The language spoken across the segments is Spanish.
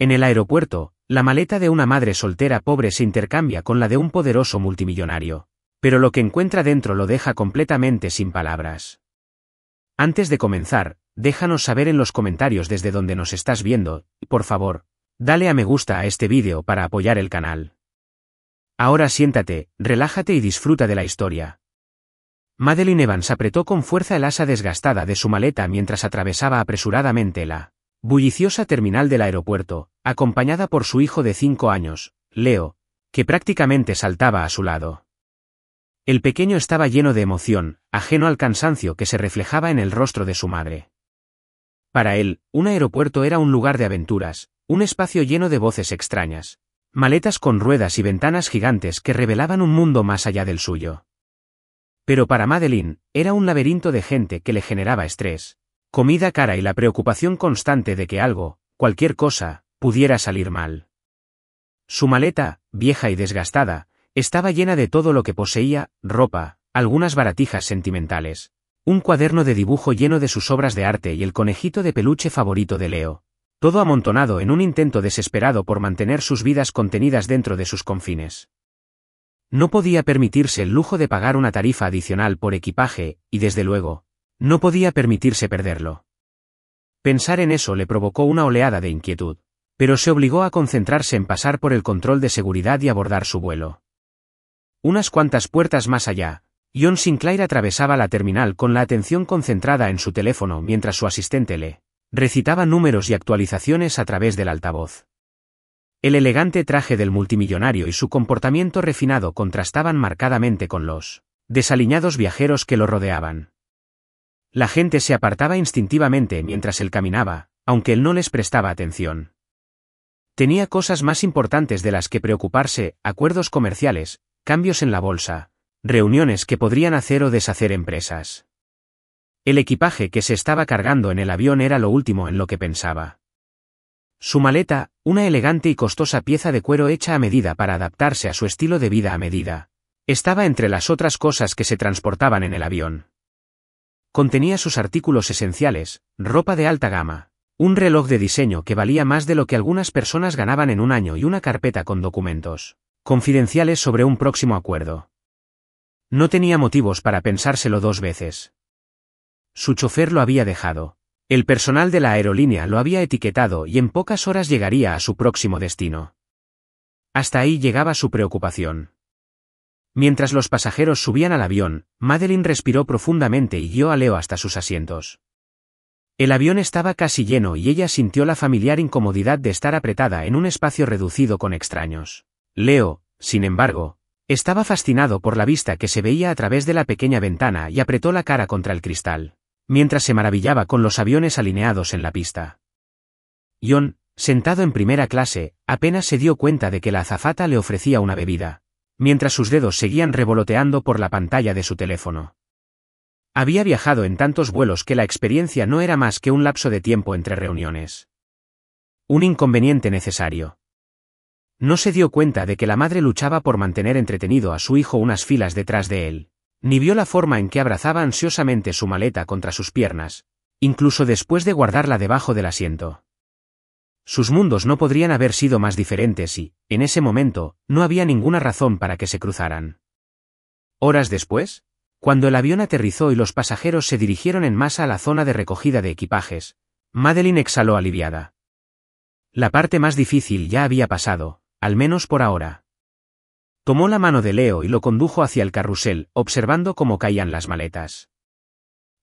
En el aeropuerto, la maleta de una madre soltera pobre se intercambia con la de un poderoso multimillonario. Pero lo que encuentra dentro lo deja completamente sin palabras. Antes de comenzar, déjanos saber en los comentarios desde donde nos estás viendo, y por favor, dale a me gusta a este vídeo para apoyar el canal. Ahora siéntate, relájate y disfruta de la historia. Madeleine Evans apretó con fuerza el asa desgastada de su maleta mientras atravesaba apresuradamente la bulliciosa terminal del aeropuerto, acompañada por su hijo de 5 años, Leo, que prácticamente saltaba a su lado. El pequeño estaba lleno de emoción, ajeno al cansancio que se reflejaba en el rostro de su madre. Para él, un aeropuerto era un lugar de aventuras, un espacio lleno de voces extrañas, maletas con ruedas y ventanas gigantes que revelaban un mundo más allá del suyo. Pero para Madeleine, era un laberinto de gente que le generaba estrés, comida cara y la preocupación constante de que algo, cualquier cosa, pudiera salir mal. Su maleta, vieja y desgastada, estaba llena de todo lo que poseía: ropa, algunas baratijas sentimentales, un cuaderno de dibujo lleno de sus obras de arte y el conejito de peluche favorito de Leo, todo amontonado en un intento desesperado por mantener sus vidas contenidas dentro de sus confines. No podía permitirse el lujo de pagar una tarifa adicional por equipaje, y desde luego, no podía permitirse perderlo. Pensar en eso le provocó una oleada de inquietud, pero se obligó a concentrarse en pasar por el control de seguridad y abordar su vuelo. Unas cuantas puertas más allá, John Sinclair atravesaba la terminal con la atención concentrada en su teléfono mientras su asistente le recitaba números y actualizaciones a través del altavoz. El elegante traje del multimillonario y su comportamiento refinado contrastaban marcadamente con los desaliñados viajeros que lo rodeaban. La gente se apartaba instintivamente mientras él caminaba, aunque él no les prestaba atención. Tenía cosas más importantes de las que preocuparse: acuerdos comerciales, cambios en la bolsa, reuniones que podrían hacer o deshacer empresas. El equipaje que se estaba cargando en el avión era lo último en lo que pensaba. Su maleta, una elegante y costosa pieza de cuero hecha a medida para adaptarse a su estilo de vida a medida, estaba entre las otras cosas que se transportaban en el avión. Contenía sus artículos esenciales, ropa de alta gama, un reloj de diseño que valía más de lo que algunas personas ganaban en un año y una carpeta con documentos confidenciales sobre un próximo acuerdo. No tenía motivos para pensárselo 2 veces. Su chofer lo había dejado. El personal de la aerolínea lo había etiquetado y en pocas horas llegaría a su próximo destino. Hasta ahí llegaba su preocupación. Mientras los pasajeros subían al avión, Madeleine respiró profundamente y guió a Leo hasta sus asientos. El avión estaba casi lleno y ella sintió la familiar incomodidad de estar apretada en un espacio reducido con extraños. Leo, sin embargo, estaba fascinado por la vista que se veía a través de la pequeña ventana y apretó la cara contra el cristal, mientras se maravillaba con los aviones alineados en la pista. John, sentado en primera clase, apenas se dio cuenta de que la azafata le ofrecía una bebida, mientras sus dedos seguían revoloteando por la pantalla de su teléfono. Había viajado en tantos vuelos que la experiencia no era más que un lapso de tiempo entre reuniones. Un inconveniente necesario. No se dio cuenta de que la madre luchaba por mantener entretenido a su hijo unas filas detrás de él, ni vio la forma en que abrazaba ansiosamente su maleta contra sus piernas, incluso después de guardarla debajo del asiento. Sus mundos no podrían haber sido más diferentes y, en ese momento, no había ninguna razón para que se cruzaran. Horas después, cuando el avión aterrizó y los pasajeros se dirigieron en masa a la zona de recogida de equipajes, Madeleine exhaló aliviada. La parte más difícil ya había pasado, al menos por ahora. Tomó la mano de Leo y lo condujo hacia el carrusel, observando cómo caían las maletas.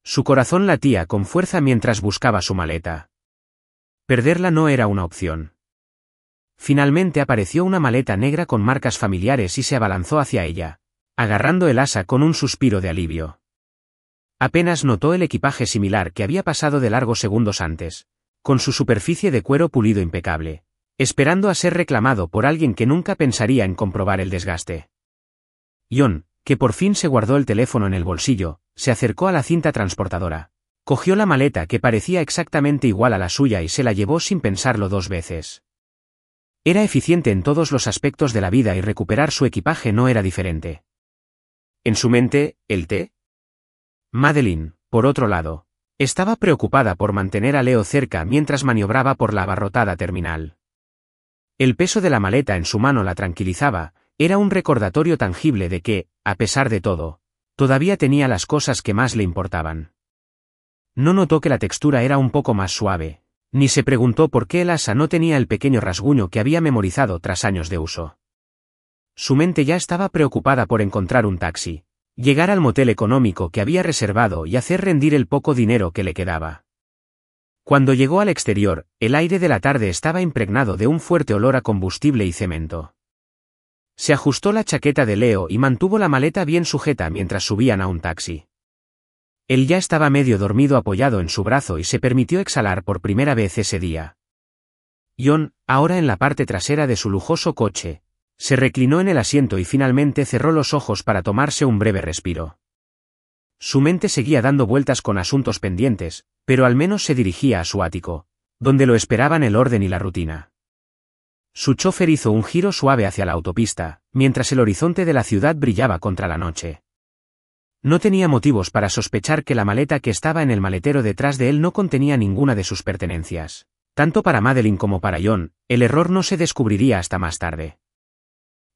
Su corazón latía con fuerza mientras buscaba su maleta. Perderla no era una opción. Finalmente apareció una maleta negra con marcas familiares y se abalanzó hacia ella, agarrando el asa con un suspiro de alivio. Apenas notó el equipaje similar que había pasado de largo segundos antes, con su superficie de cuero pulido impecable, esperando a ser reclamado por alguien que nunca pensaría en comprobar el desgaste. John, que por fin se guardó el teléfono en el bolsillo, se acercó a la cinta transportadora, cogió la maleta que parecía exactamente igual a la suya y se la llevó sin pensarlo 2 veces. Era eficiente en todos los aspectos de la vida y recuperar su equipaje no era diferente. En su mente, ¿el té? Madeleine, por otro lado, estaba preocupada por mantener a Leo cerca mientras maniobraba por la abarrotada terminal. El peso de la maleta en su mano la tranquilizaba, era un recordatorio tangible de que, a pesar de todo, todavía tenía las cosas que más le importaban. No notó que la textura era un poco más suave, ni se preguntó por qué el asa no tenía el pequeño rasguño que había memorizado tras años de uso. Su mente ya estaba preocupada por encontrar un taxi, llegar al motel económico que había reservado y hacer rendir el poco dinero que le quedaba. Cuando llegó al exterior, el aire de la tarde estaba impregnado de un fuerte olor a combustible y cemento. Se ajustó la chaqueta de Leo y mantuvo la maleta bien sujeta mientras subían a un taxi. Él ya estaba medio dormido apoyado en su brazo y se permitió exhalar por primera vez ese día. John, ahora en la parte trasera de su lujoso coche, se reclinó en el asiento y finalmente cerró los ojos para tomarse un breve respiro. Su mente seguía dando vueltas con asuntos pendientes, pero al menos se dirigía a su ático, donde lo esperaban el orden y la rutina. Su chofer hizo un giro suave hacia la autopista, mientras el horizonte de la ciudad brillaba contra la noche. No tenía motivos para sospechar que la maleta que estaba en el maletero detrás de él no contenía ninguna de sus pertenencias. Tanto para Madeline como para John, el error no se descubriría hasta más tarde.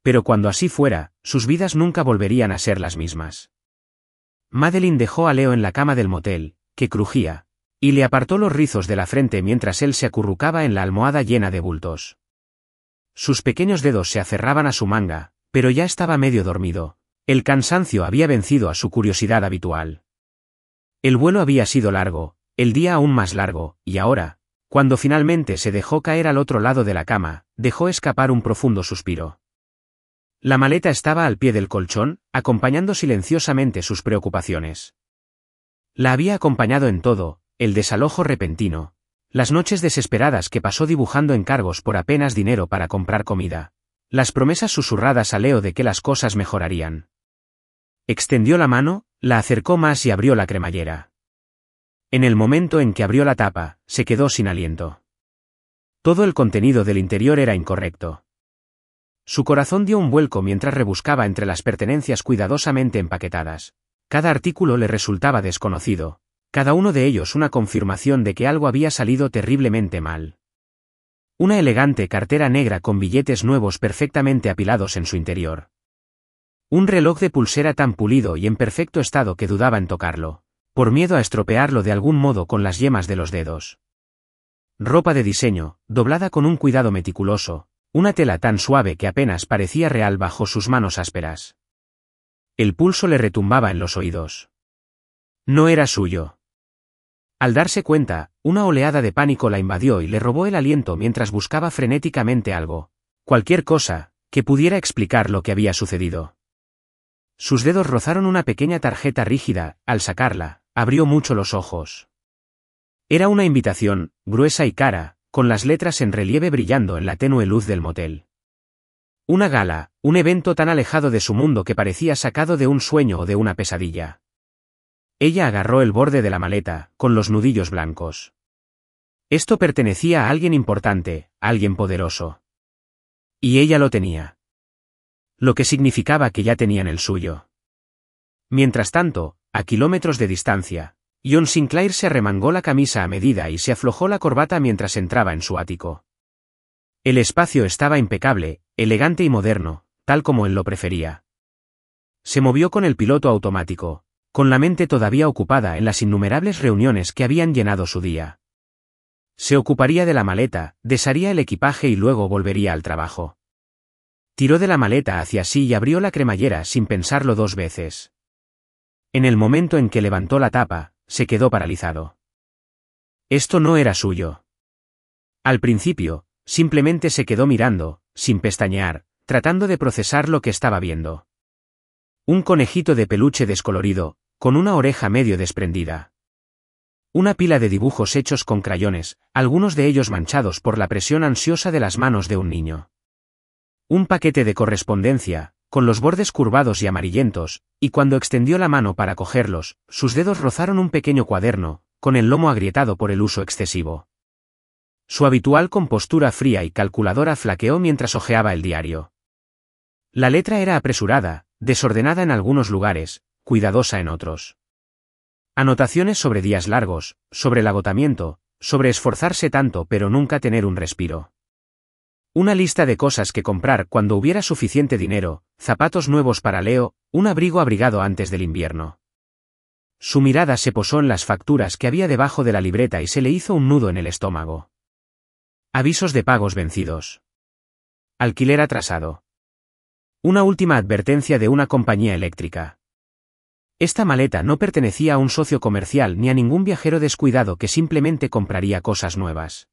Pero cuando así fuera, sus vidas nunca volverían a ser las mismas. Madeline dejó a Leo en la cama del motel, que crujía, y le apartó los rizos de la frente mientras él se acurrucaba en la almohada llena de bultos. Sus pequeños dedos se aferraban a su manga, pero ya estaba medio dormido. El cansancio había vencido a su curiosidad habitual. El vuelo había sido largo, el día aún más largo, y ahora, cuando finalmente se dejó caer al otro lado de la cama, dejó escapar un profundo suspiro. La maleta estaba al pie del colchón, acompañando silenciosamente sus preocupaciones. La había acompañado en todo, el desalojo repentino, las noches desesperadas que pasó dibujando encargos por apenas dinero para comprar comida, las promesas susurradas a Leo de que las cosas mejorarían. Extendió la mano, la acercó más y abrió la cremallera. En el momento en que abrió la tapa, se quedó sin aliento. Todo el contenido del interior era incorrecto. Su corazón dio un vuelco mientras rebuscaba entre las pertenencias cuidadosamente empaquetadas. Cada artículo le resultaba desconocido, cada uno de ellos una confirmación de que algo había salido terriblemente mal. Una elegante cartera negra con billetes nuevos perfectamente apilados en su interior. Un reloj de pulsera tan pulido y en perfecto estado que dudaba en tocarlo, por miedo a estropearlo de algún modo con las yemas de los dedos. Ropa de diseño, doblada con un cuidado meticuloso, una tela tan suave que apenas parecía real bajo sus manos ásperas. El pulso le retumbaba en los oídos. No era suyo. Al darse cuenta, una oleada de pánico la invadió y le robó el aliento mientras buscaba frenéticamente algo, cualquier cosa, que pudiera explicar lo que había sucedido. Sus dedos rozaron una pequeña tarjeta rígida, al sacarla, abrió mucho los ojos. Era una invitación, gruesa y cara, con las letras en relieve brillando en la tenue luz del motel. Una gala, un evento tan alejado de su mundo que parecía sacado de un sueño o de una pesadilla. Ella agarró el borde de la maleta, con los nudillos blancos. Esto pertenecía a alguien importante, a alguien poderoso. Y ella lo tenía. Lo que significaba que ya tenían el suyo. Mientras tanto, a kilómetros de distancia, John Sinclair se arremangó la camisa a medida y se aflojó la corbata mientras entraba en su ático. El espacio estaba impecable, elegante y moderno, tal como él lo prefería. Se movió con el piloto automático, con la mente todavía ocupada en las innumerables reuniones que habían llenado su día. Se ocuparía de la maleta, desharía el equipaje y luego volvería al trabajo. Tiró de la maleta hacia sí y abrió la cremallera sin pensarlo dos veces. En el momento en que levantó la tapa, se quedó paralizado. Esto no era suyo. Al principio, simplemente se quedó mirando, sin pestañear, tratando de procesar lo que estaba viendo. Un conejito de peluche descolorido, con una oreja medio desprendida. Una pila de dibujos hechos con crayones, algunos de ellos manchados por la presión ansiosa de las manos de un niño. Un paquete de correspondencia, con los bordes curvados y amarillentos, y cuando extendió la mano para cogerlos, sus dedos rozaron un pequeño cuaderno, con el lomo agrietado por el uso excesivo. Su habitual compostura fría y calculadora flaqueó mientras hojeaba el diario. La letra era apresurada, desordenada en algunos lugares, cuidadosa en otros. Anotaciones sobre días largos, sobre el agotamiento, sobre esforzarse tanto pero nunca tener un respiro. Una lista de cosas que comprar cuando hubiera suficiente dinero, zapatos nuevos para Leo, un abrigo abrigado antes del invierno. Su mirada se posó en las facturas que había debajo de la libreta y se le hizo un nudo en el estómago. Avisos de pagos vencidos. Alquiler atrasado. Una última advertencia de una compañía eléctrica. Esta maleta no pertenecía a un socio comercial ni a ningún viajero descuidado que simplemente compraría cosas nuevas.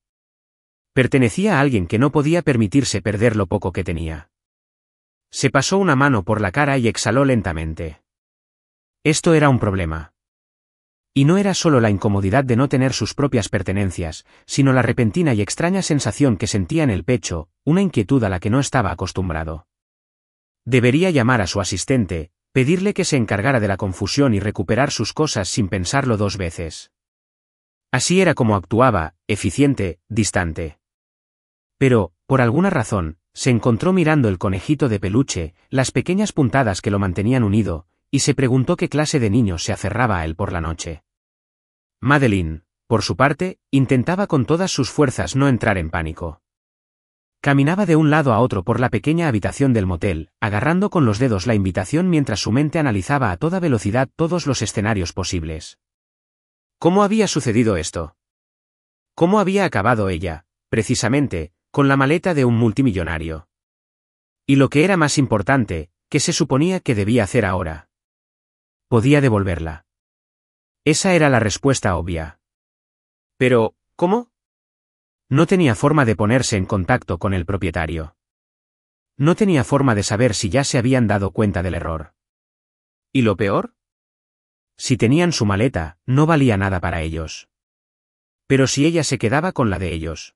Pertenecía a alguien que no podía permitirse perder lo poco que tenía. Se pasó una mano por la cara y exhaló lentamente. Esto era un problema. Y no era solo la incomodidad de no tener sus propias pertenencias, sino la repentina y extraña sensación que sentía en el pecho, una inquietud a la que no estaba acostumbrado. Debería llamar a su asistente, pedirle que se encargara de la confusión y recuperar sus cosas sin pensarlo dos veces. Así era como actuaba, eficiente, distante. Pero, por alguna razón, se encontró mirando el conejito de peluche, las pequeñas puntadas que lo mantenían unido, y se preguntó qué clase de niño se aferraba a él por la noche. Madeline, por su parte, intentaba con todas sus fuerzas no entrar en pánico. Caminaba de un lado a otro por la pequeña habitación del motel, agarrando con los dedos la invitación mientras su mente analizaba a toda velocidad todos los escenarios posibles. ¿Cómo había sucedido esto? ¿Cómo había acabado ella, precisamente, con la maleta de un multimillonario? Y lo que era más importante, ¿qué se suponía que debía hacer ahora? Podía devolverla. Esa era la respuesta obvia. Pero, ¿cómo? No tenía forma de ponerse en contacto con el propietario. No tenía forma de saber si ya se habían dado cuenta del error. ¿Y lo peor? Si tenían su maleta, no valía nada para ellos. Pero si ella se quedaba con la de ellos.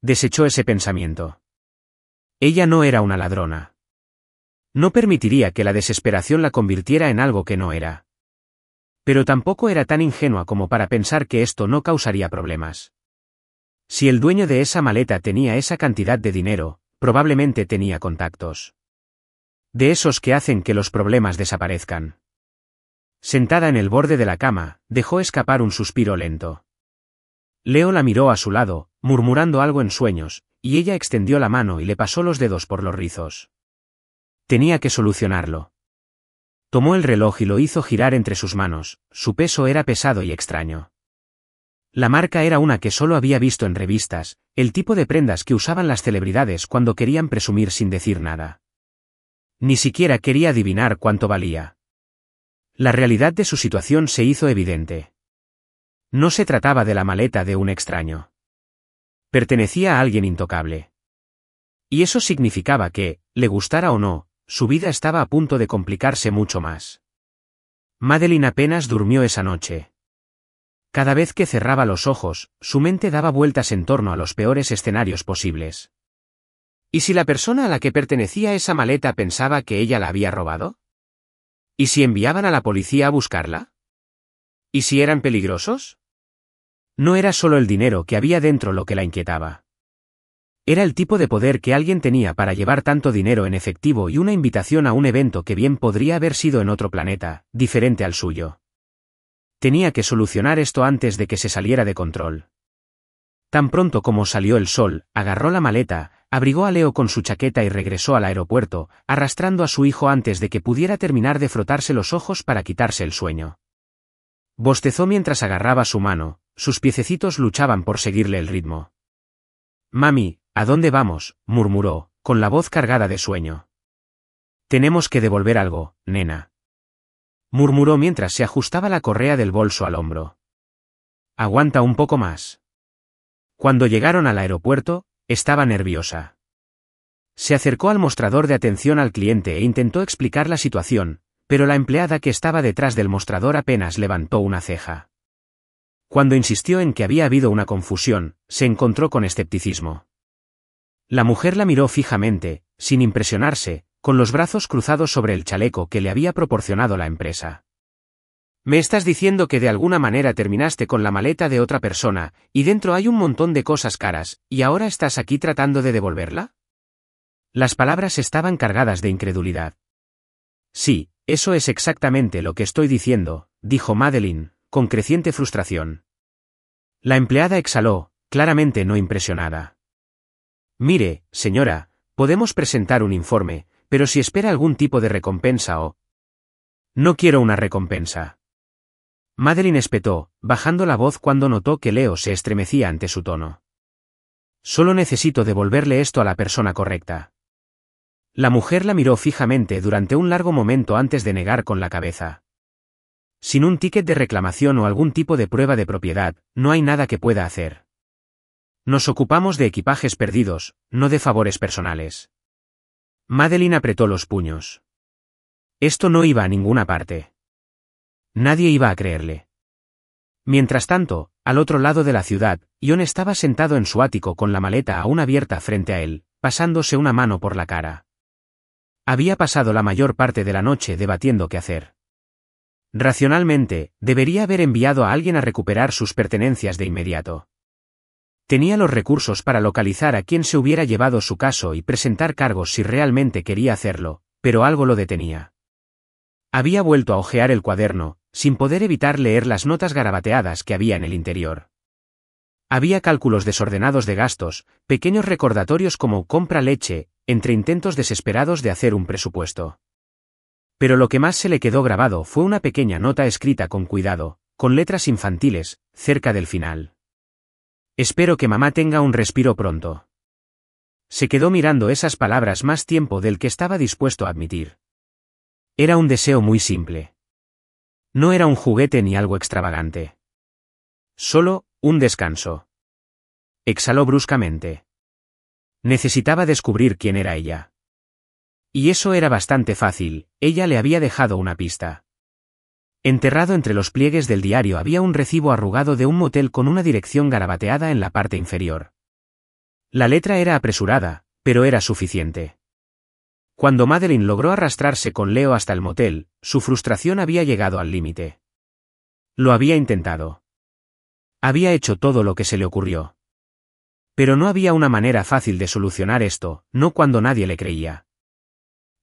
Desechó ese pensamiento. Ella no era una ladrona. No permitiría que la desesperación la convirtiera en algo que no era. Pero tampoco era tan ingenua como para pensar que esto no causaría problemas. Si el dueño de esa maleta tenía esa cantidad de dinero, probablemente tenía contactos. De esos que hacen que los problemas desaparezcan. Sentada en el borde de la cama, dejó escapar un suspiro lento. Leo la miró a su lado, murmurando algo en sueños, y ella extendió la mano y le pasó los dedos por los rizos. Tenía que solucionarlo. Tomó el reloj y lo hizo girar entre sus manos, su peso era pesado y extraño. La marca era una que solo había visto en revistas, el tipo de prendas que usaban las celebridades cuando querían presumir sin decir nada. Ni siquiera quería adivinar cuánto valía. La realidad de su situación se hizo evidente. No se trataba de la maleta de un extraño. Pertenecía a alguien intocable. Y eso significaba que, le gustara o no, su vida estaba a punto de complicarse mucho más. Madeline apenas durmió esa noche. Cada vez que cerraba los ojos, su mente daba vueltas en torno a los peores escenarios posibles. ¿Y si la persona a la que pertenecía esa maleta pensaba que ella la había robado? ¿Y si enviaban a la policía a buscarla? ¿Y si eran peligrosos? No era solo el dinero que había dentro lo que la inquietaba. Era el tipo de poder que alguien tenía para llevar tanto dinero en efectivo y una invitación a un evento que bien podría haber sido en otro planeta, diferente al suyo. Tenía que solucionar esto antes de que se saliera de control. Tan pronto como salió el sol, agarró la maleta, abrigó a Leo con su chaqueta y regresó al aeropuerto, arrastrando a su hijo antes de que pudiera terminar de frotarse los ojos para quitarse el sueño. Bostezó mientras agarraba su mano, sus piececitos luchaban por seguirle el ritmo. «Mami, ¿a dónde vamos?», murmuró, con la voz cargada de sueño. «Tenemos que devolver algo, nena», murmuró mientras se ajustaba la correa del bolso al hombro. «Aguanta un poco más». Cuando llegaron al aeropuerto, estaba nerviosa. Se acercó al mostrador de atención al cliente e intentó explicar la situación, pero la empleada que estaba detrás del mostrador apenas levantó una ceja. Cuando insistió en que había habido una confusión, se encontró con escepticismo. La mujer la miró fijamente, sin impresionarse, con los brazos cruzados sobre el chaleco que le había proporcionado la empresa. «¿Me estás diciendo que de alguna manera terminaste con la maleta de otra persona, y dentro hay un montón de cosas caras, y ahora estás aquí tratando de devolverla?» Las palabras estaban cargadas de incredulidad. «Sí, eso es exactamente lo que estoy diciendo», dijo Madeline, con creciente frustración. La empleada exhaló, claramente no impresionada. Mire, señora, podemos presentar un informe, pero si espera algún tipo de recompensa o... No quiero una recompensa. Madeline espetó, bajando la voz cuando notó que Leo se estremecía ante su tono. Solo necesito devolverle esto a la persona correcta. La mujer la miró fijamente durante un largo momento antes de negar con la cabeza. Sin un ticket de reclamación o algún tipo de prueba de propiedad, no hay nada que pueda hacer. Nos ocupamos de equipajes perdidos, no de favores personales. Madeline apretó los puños. Esto no iba a ninguna parte. Nadie iba a creerle. Mientras tanto, al otro lado de la ciudad, Ion estaba sentado en su ático con la maleta aún abierta frente a él, pasándose una mano por la cara. Había pasado la mayor parte de la noche debatiendo qué hacer. Racionalmente, debería haber enviado a alguien a recuperar sus pertenencias de inmediato. Tenía los recursos para localizar a quien se hubiera llevado su caso y presentar cargos si realmente quería hacerlo, pero algo lo detenía. Había vuelto a hojear el cuaderno, sin poder evitar leer las notas garabateadas que había en el interior. Había cálculos desordenados de gastos, pequeños recordatorios como compra leche, entre intentos desesperados de hacer un presupuesto. Pero lo que más se le quedó grabado fue una pequeña nota escrita con cuidado, con letras infantiles, cerca del final. Espero que mamá tenga un respiro pronto. Se quedó mirando esas palabras más tiempo del que estaba dispuesto a admitir. Era un deseo muy simple. No era un juguete ni algo extravagante. Solo, un descanso. Exhaló bruscamente. Necesitaba descubrir quién era ella. Y eso era bastante fácil, ella le había dejado una pista. Enterrado entre los pliegues del diario había un recibo arrugado de un motel con una dirección garabateada en la parte inferior. La letra era apresurada, pero era suficiente. Cuando Madeline logró arrastrarse con Leo hasta el motel, su frustración había llegado al límite. Lo había intentado. Había hecho todo lo que se le ocurrió. Pero no había una manera fácil de solucionar esto, no cuando nadie le creía.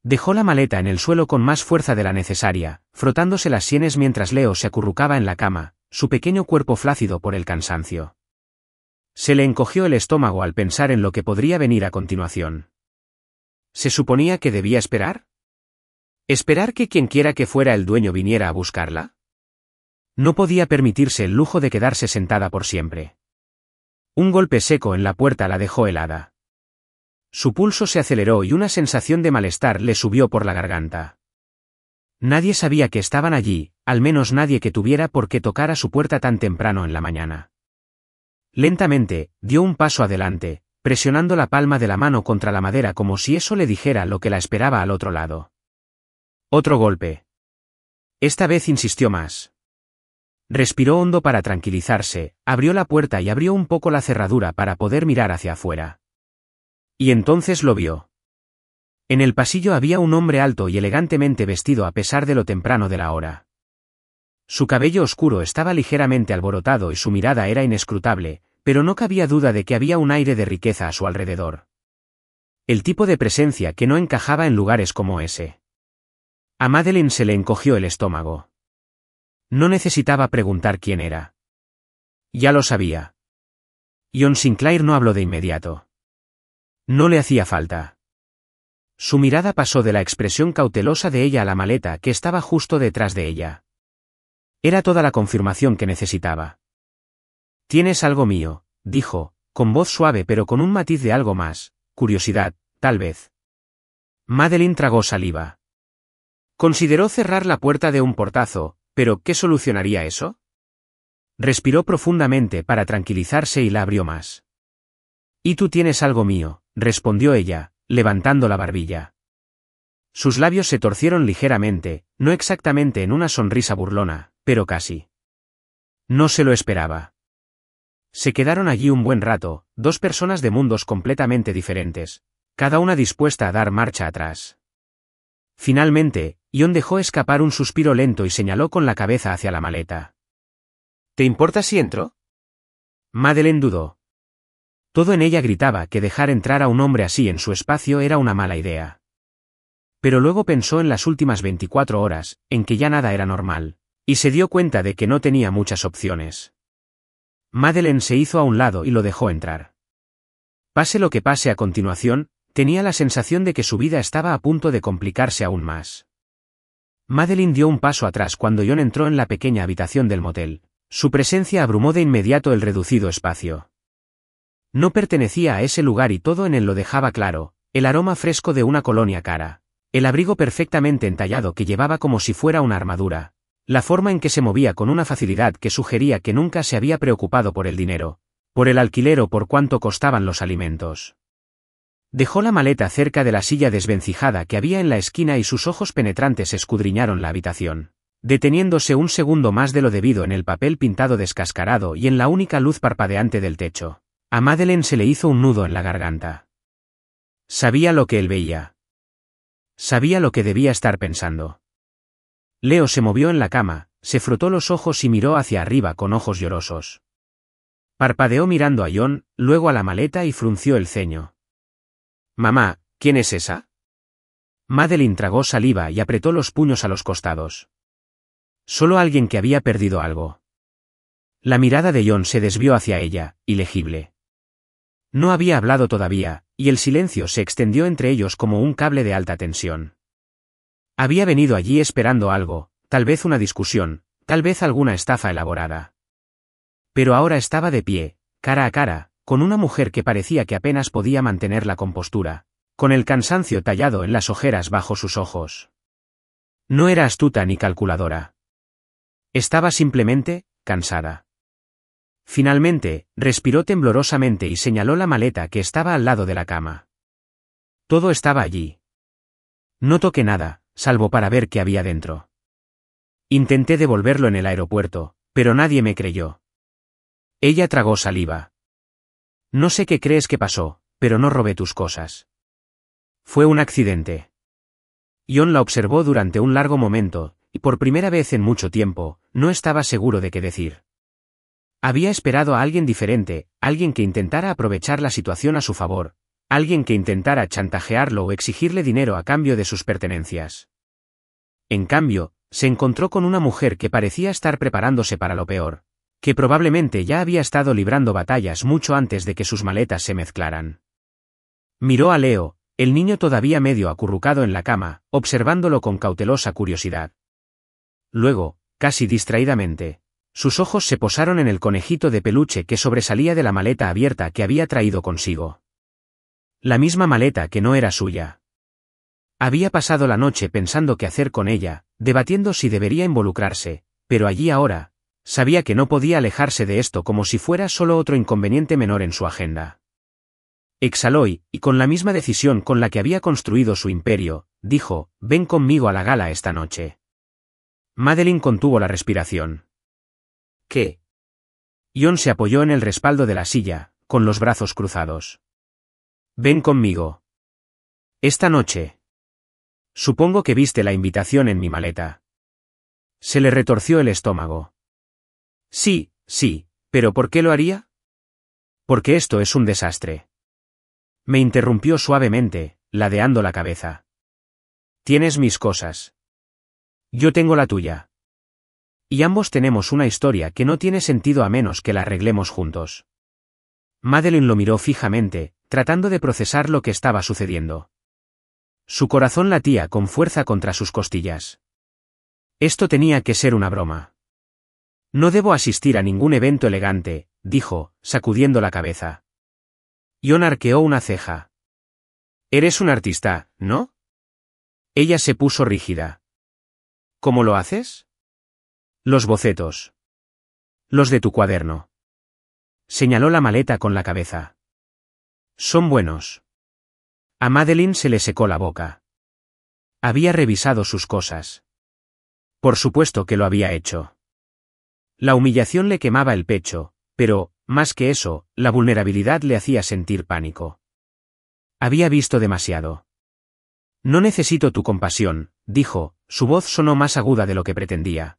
Dejó la maleta en el suelo con más fuerza de la necesaria, frotándose las sienes mientras Leo se acurrucaba en la cama, su pequeño cuerpo flácido por el cansancio. Se le encogió el estómago al pensar en lo que podría venir a continuación. ¿Se suponía que debía esperar? ¿Esperar que quienquiera que fuera el dueño viniera a buscarla? No podía permitirse el lujo de quedarse sentada por siempre. Un golpe seco en la puerta la dejó helada. Su pulso se aceleró y una sensación de malestar le subió por la garganta. Nadie sabía que estaban allí, al menos nadie que tuviera por qué tocar a su puerta tan temprano en la mañana. Lentamente, dio un paso adelante, presionando la palma de la mano contra la madera como si eso le dijera lo que la esperaba al otro lado. Otro golpe. Esta vez insistió más. Respiró hondo para tranquilizarse, abrió la puerta y abrió un poco la cerradura para poder mirar hacia afuera. Y entonces lo vio. En el pasillo había un hombre alto y elegantemente vestido a pesar de lo temprano de la hora. Su cabello oscuro estaba ligeramente alborotado y su mirada era inescrutable, pero no cabía duda de que había un aire de riqueza a su alrededor. El tipo de presencia que no encajaba en lugares como ese. A Madeline se le encogió el estómago. No necesitaba preguntar quién era. Ya lo sabía. Ion Sinclair no habló de inmediato. No le hacía falta. Su mirada pasó de la expresión cautelosa de ella a la maleta que estaba justo detrás de ella. Era toda la confirmación que necesitaba. «Tienes algo mío», dijo, con voz suave pero con un matiz de algo más, curiosidad, tal vez. Madeline tragó saliva. Consideró cerrar la puerta de un portazo, pero ¿qué solucionaría eso? Respiró profundamente para tranquilizarse y la abrió más. «Y tú tienes algo mío», respondió ella, levantando la barbilla. Sus labios se torcieron ligeramente, no exactamente en una sonrisa burlona, pero casi. No se lo esperaba. Se quedaron allí un buen rato, dos personas de mundos completamente diferentes, cada una dispuesta a dar marcha atrás. Finalmente, Ion dejó escapar un suspiro lento y señaló con la cabeza hacia la maleta. «¿Te importa si entro?» Madeline dudó. Todo en ella gritaba que dejar entrar a un hombre así en su espacio era una mala idea. Pero luego pensó en las últimas 24 horas, en que ya nada era normal, y se dio cuenta de que no tenía muchas opciones. Madeline se hizo a un lado y lo dejó entrar. Pase lo que pase a continuación, tenía la sensación de que su vida estaba a punto de complicarse aún más. Madeline dio un paso atrás cuando Jon entró en la pequeña habitación del motel. Su presencia abrumó de inmediato el reducido espacio. No pertenecía a ese lugar y todo en él lo dejaba claro, el aroma fresco de una colonia cara, el abrigo perfectamente entallado que llevaba como si fuera una armadura, la forma en que se movía con una facilidad que sugería que nunca se había preocupado por el dinero, por el alquiler o por cuánto costaban los alimentos. Dejó la maleta cerca de la silla desvencijada que había en la esquina y sus ojos penetrantes escudriñaron la habitación, deteniéndose un segundo más de lo debido en el papel pintado descascarado y en la única luz parpadeante del techo. A Madeleine se le hizo un nudo en la garganta. Sabía lo que él veía. Sabía lo que debía estar pensando. Leo se movió en la cama, se frotó los ojos y miró hacia arriba con ojos llorosos. Parpadeó mirando a Jon, luego a la maleta y frunció el ceño. «Mamá, ¿quién es esa?» Madeleine tragó saliva y apretó los puños a los costados. Solo alguien que había perdido algo. La mirada de Jon se desvió hacia ella, ilegible. No había hablado todavía, y el silencio se extendió entre ellos como un cable de alta tensión. Había venido allí esperando algo, tal vez una discusión, tal vez alguna estafa elaborada. Pero ahora estaba de pie, cara a cara, con una mujer que parecía que apenas podía mantener la compostura, con el cansancio tallado en las ojeras bajo sus ojos. No era astuta ni calculadora. Estaba simplemente, cansada. Finalmente, respiró temblorosamente y señaló la maleta que estaba al lado de la cama. Todo estaba allí. No toqué nada, salvo para ver qué había dentro. Intenté devolverlo en el aeropuerto, pero nadie me creyó. Ella tragó saliva. No sé qué crees que pasó, pero no robé tus cosas. Fue un accidente. Jon la observó durante un largo momento, y por primera vez en mucho tiempo, no estaba seguro de qué decir. Había esperado a alguien diferente, alguien que intentara aprovechar la situación a su favor, alguien que intentara chantajearlo o exigirle dinero a cambio de sus pertenencias. En cambio, se encontró con una mujer que parecía estar preparándose para lo peor, que probablemente ya había estado librando batallas mucho antes de que sus maletas se mezclaran. Miró a Leo, el niño todavía medio acurrucado en la cama, observándolo con cautelosa curiosidad. Luego, casi distraídamente, sus ojos se posaron en el conejito de peluche que sobresalía de la maleta abierta que había traído consigo. La misma maleta que no era suya. Había pasado la noche pensando qué hacer con ella, debatiendo si debería involucrarse, pero allí ahora, sabía que no podía alejarse de esto como si fuera solo otro inconveniente menor en su agenda. Exhaló y, con la misma decisión con la que había construido su imperio, dijo, «Ven conmigo a la gala esta noche». Madeleine contuvo la respiración. ¿Qué? Jon se apoyó en el respaldo de la silla, con los brazos cruzados. «Ven conmigo. Esta noche. Supongo que viste la invitación en mi maleta». Se le retorció el estómago. Sí, pero ¿por qué lo haría? Porque esto es un desastre. Me interrumpió suavemente, ladeando la cabeza. Tienes mis cosas. Yo tengo la tuya. Y ambos tenemos una historia que no tiene sentido a menos que la arreglemos juntos. Madeleine lo miró fijamente, tratando de procesar lo que estaba sucediendo. Su corazón latía con fuerza contra sus costillas. Esto tenía que ser una broma. No debo asistir a ningún evento elegante, dijo, sacudiendo la cabeza. Jon arqueó una ceja. Eres un artista, ¿no? Ella se puso rígida. ¿Cómo lo haces? Los bocetos. Los de tu cuaderno. Señaló la maleta con la cabeza. Son buenos. A Madeleine se le secó la boca. Había revisado sus cosas. Por supuesto que lo había hecho. La humillación le quemaba el pecho, pero, más que eso, la vulnerabilidad le hacía sentir pánico. Había visto demasiado. No necesito tu compasión, dijo, su voz sonó más aguda de lo que pretendía.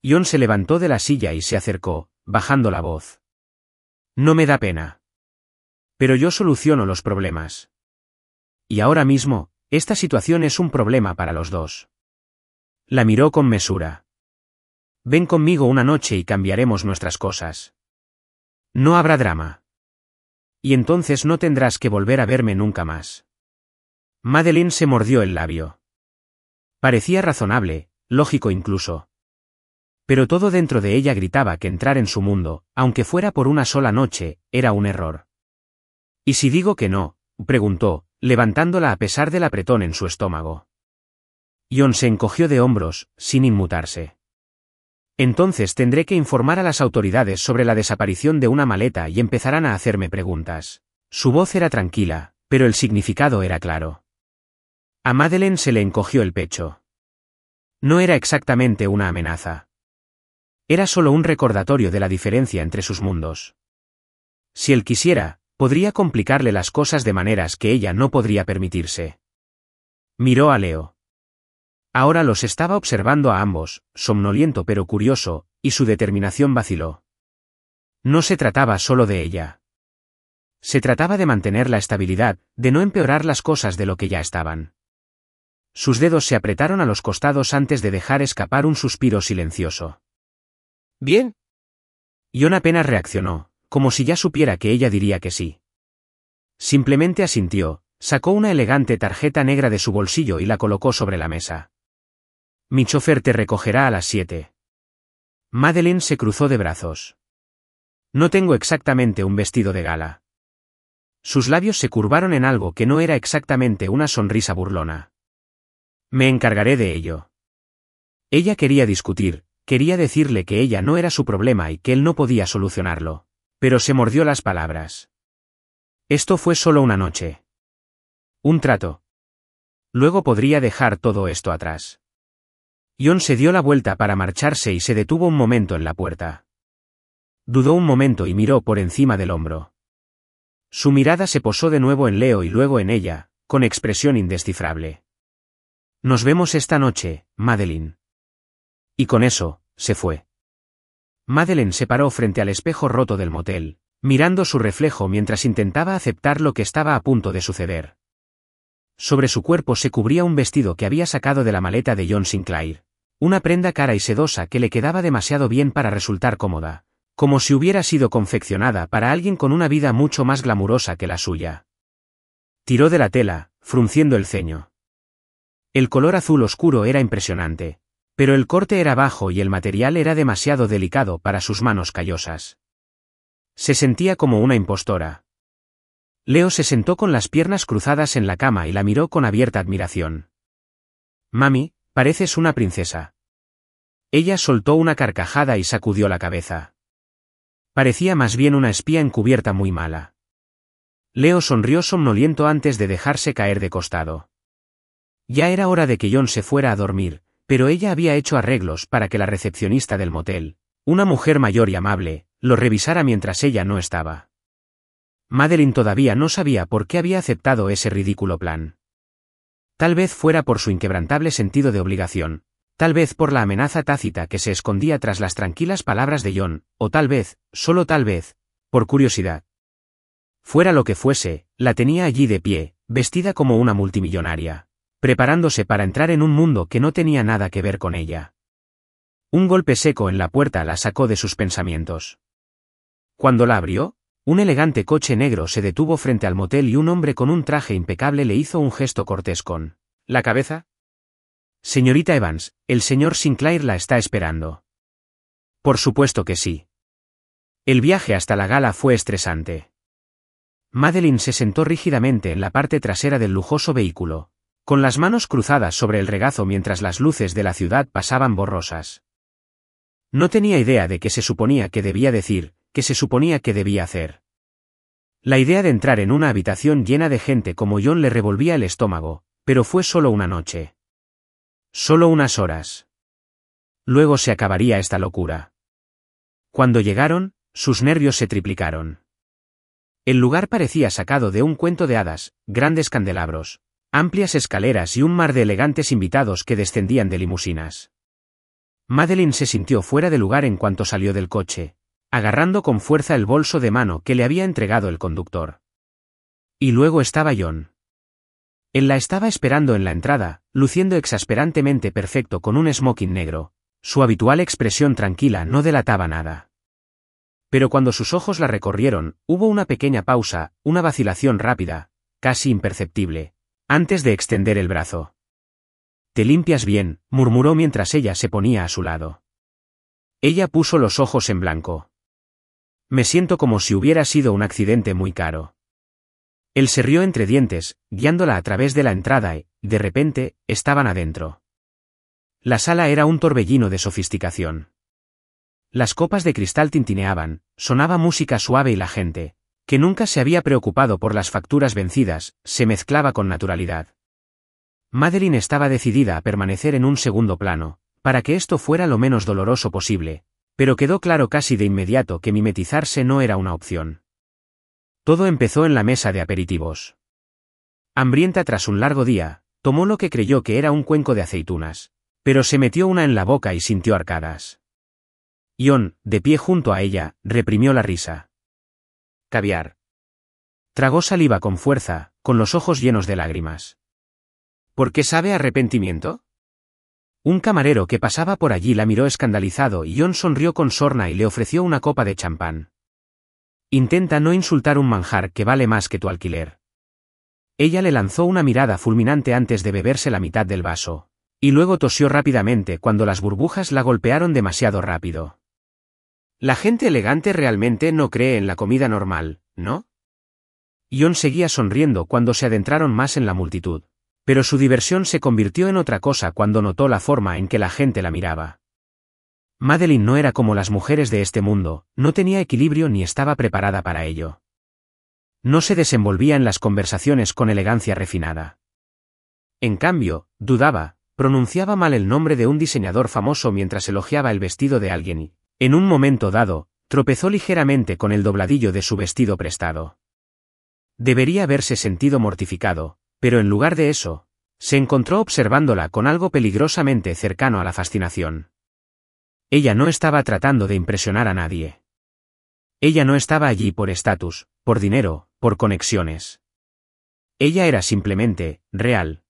Jon se levantó de la silla y se acercó, bajando la voz. No me da pena. Pero yo soluciono los problemas. Y ahora mismo, esta situación es un problema para los dos. La miró con mesura. Ven conmigo una noche y cambiaremos nuestras cosas. No habrá drama. Y entonces no tendrás que volver a verme nunca más. Madeline se mordió el labio. Parecía razonable, lógico incluso. Pero todo dentro de ella gritaba que entrar en su mundo, aunque fuera por una sola noche, era un error. ¿Y si digo que no?, preguntó, levantándola a pesar del apretón en su estómago. Jon se encogió de hombros, sin inmutarse. Entonces tendré que informar a las autoridades sobre la desaparición de una maleta y empezarán a hacerme preguntas. Su voz era tranquila, pero el significado era claro. A Madeleine se le encogió el pecho. No era exactamente una amenaza. Era solo un recordatorio de la diferencia entre sus mundos. Si él quisiera, podría complicarle las cosas de maneras que ella no podría permitirse. Miró a Leo. Ahora los estaba observando a ambos, somnoliento pero curioso, y su determinación vaciló. No se trataba solo de ella. Se trataba de mantener la estabilidad, de no empeorar las cosas de lo que ya estaban. Sus dedos se apretaron a los costados antes de dejar escapar un suspiro silencioso. ¿Bien? Jon apenas reaccionó, como si ya supiera que ella diría que sí. Simplemente asintió, sacó una elegante tarjeta negra de su bolsillo y la colocó sobre la mesa. Mi chofer te recogerá a las 7. Madeleine se cruzó de brazos. No tengo exactamente un vestido de gala. Sus labios se curvaron en algo que no era exactamente una sonrisa burlona. Me encargaré de ello. Ella quería discutir, quería decirle que ella no era su problema y que él no podía solucionarlo, pero se mordió las palabras. Esto fue solo una noche. Un trato. Luego podría dejar todo esto atrás. Jon se dio la vuelta para marcharse y se detuvo un momento en la puerta. Dudó un momento y miró por encima del hombro. Su mirada se posó de nuevo en Leo y luego en ella, con expresión indescifrable. Nos vemos esta noche, Madeleine. Y con eso, se fue. Madeleine se paró frente al espejo roto del motel, mirando su reflejo mientras intentaba aceptar lo que estaba a punto de suceder. Sobre su cuerpo se cubría un vestido que había sacado de la maleta de John Sinclair, una prenda cara y sedosa que le quedaba demasiado bien para resultar cómoda, como si hubiera sido confeccionada para alguien con una vida mucho más glamurosa que la suya. Tiró de la tela, frunciendo el ceño. El color azul oscuro era impresionante, pero el corte era bajo y el material era demasiado delicado para sus manos callosas. Se sentía como una impostora. Leo se sentó con las piernas cruzadas en la cama y la miró con abierta admiración. Mami, pareces una princesa. Ella soltó una carcajada y sacudió la cabeza. Parecía más bien una espía encubierta muy mala. Leo sonrió somnoliento antes de dejarse caer de costado. Ya era hora de que Jon se fuera a dormir, pero ella había hecho arreglos para que la recepcionista del motel, una mujer mayor y amable, lo revisara mientras ella no estaba. Madeleine todavía no sabía por qué había aceptado ese ridículo plan. Tal vez fuera por su inquebrantable sentido de obligación, tal vez por la amenaza tácita que se escondía tras las tranquilas palabras de Jon, o tal vez, solo tal vez, por curiosidad. Fuera lo que fuese, la tenía allí de pie, vestida como una multimillonaria, preparándose para entrar en un mundo que no tenía nada que ver con ella. Un golpe seco en la puerta la sacó de sus pensamientos. Cuando la abrió, un elegante coche negro se detuvo frente al motel y un hombre con un traje impecable le hizo un gesto cortés con la cabeza. Señorita Evans, el señor Sinclair la está esperando. Por supuesto que sí. El viaje hasta la gala fue estresante. Madeleine se sentó rígidamente en la parte trasera del lujoso vehículo, con las manos cruzadas sobre el regazo mientras las luces de la ciudad pasaban borrosas. No tenía idea de qué se suponía que debía decir, qué se suponía que debía hacer. La idea de entrar en una habitación llena de gente como Jon le revolvía el estómago, pero fue solo una noche. Solo unas horas. Luego se acabaría esta locura. Cuando llegaron, sus nervios se triplicaron. El lugar parecía sacado de un cuento de hadas, grandes candelabros, amplias escaleras y un mar de elegantes invitados que descendían de limusinas. Madeleine se sintió fuera de lugar en cuanto salió del coche, agarrando con fuerza el bolso de mano que le había entregado el conductor. Y luego estaba Jon. Él la estaba esperando en la entrada, luciendo exasperantemente perfecto con un smoking negro. Su habitual expresión tranquila no delataba nada. Pero cuando sus ojos la recorrieron, hubo una pequeña pausa, una vacilación rápida, casi imperceptible, antes de extender el brazo. «Te limpias bien», murmuró mientras ella se ponía a su lado. Ella puso los ojos en blanco. «Me siento como si hubiera sido un accidente muy caro». Él se rió entre dientes, guiándola a través de la entrada y, de repente, estaban adentro. La sala era un torbellino de sofisticación. Las copas de cristal tintineaban, sonaba música suave y la gente, que nunca se había preocupado por las facturas vencidas, se mezclaba con naturalidad. Madeline estaba decidida a permanecer en un segundo plano, para que esto fuera lo menos doloroso posible, pero quedó claro casi de inmediato que mimetizarse no era una opción. Todo empezó en la mesa de aperitivos. Hambrienta tras un largo día, tomó lo que creyó que era un cuenco de aceitunas, pero se metió una en la boca y sintió arcadas. Ion, de pie junto a ella, reprimió la risa. Caviar. Tragó saliva con fuerza, con los ojos llenos de lágrimas. ¿Por qué sabe a arrepentimiento? Un camarero que pasaba por allí la miró escandalizado y Ion sonrió con sorna y le ofreció una copa de champán. Intenta no insultar un manjar que vale más que tu alquiler. Ella le lanzó una mirada fulminante antes de beberse la mitad del vaso, y luego tosió rápidamente cuando las burbujas la golpearon demasiado rápido. La gente elegante realmente no cree en la comida normal, ¿no? Ion seguía sonriendo cuando se adentraron más en la multitud, pero su diversión se convirtió en otra cosa cuando notó la forma en que la gente la miraba. Madeline no era como las mujeres de este mundo, no tenía equilibrio ni estaba preparada para ello. No se desenvolvía en las conversaciones con elegancia refinada. En cambio, dudaba, pronunciaba mal el nombre de un diseñador famoso mientras elogiaba el vestido de alguien y, en un momento dado, tropezó ligeramente con el dobladillo de su vestido prestado. Debería haberse sentido mortificado, pero en lugar de eso, se encontró observándola con algo peligrosamente cercano a la fascinación. Ella no estaba tratando de impresionar a nadie. Ella no estaba allí por estatus, por dinero, por conexiones. Ella era simplemente, real.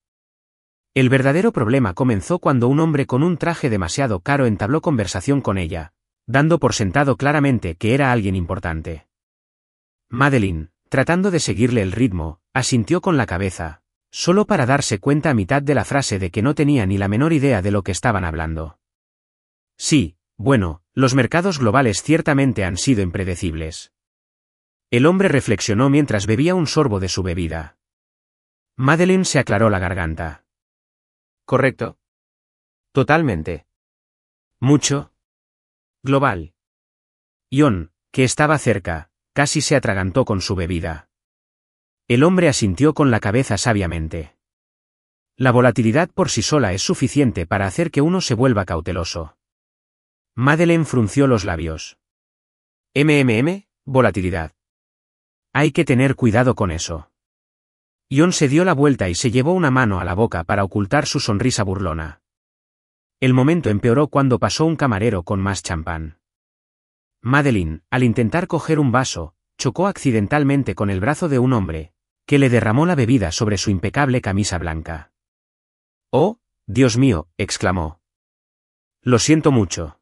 El verdadero problema comenzó cuando un hombre con un traje demasiado caro entabló conversación con ella, dando por sentado claramente que era alguien importante. Madeline, tratando de seguirle el ritmo, asintió con la cabeza, solo para darse cuenta a mitad de la frase de que no tenía ni la menor idea de lo que estaban hablando. Sí, bueno, los mercados globales ciertamente han sido impredecibles. El hombre reflexionó mientras bebía un sorbo de su bebida. Madeline se aclaró la garganta. ¿Correcto? Totalmente. Mucho. Global. Ion, que estaba cerca, casi se atragantó con su bebida. El hombre asintió con la cabeza sabiamente. La volatilidad por sí sola es suficiente para hacer que uno se vuelva cauteloso. Madeline frunció los labios. Volatilidad. Hay que tener cuidado con eso. Ion se dio la vuelta y se llevó una mano a la boca para ocultar su sonrisa burlona. El momento empeoró cuando pasó un camarero con más champán. Madeline, al intentar coger un vaso, chocó accidentalmente con el brazo de un hombre, que le derramó la bebida sobre su impecable camisa blanca. «Oh, Dios mío», exclamó. «Lo siento mucho».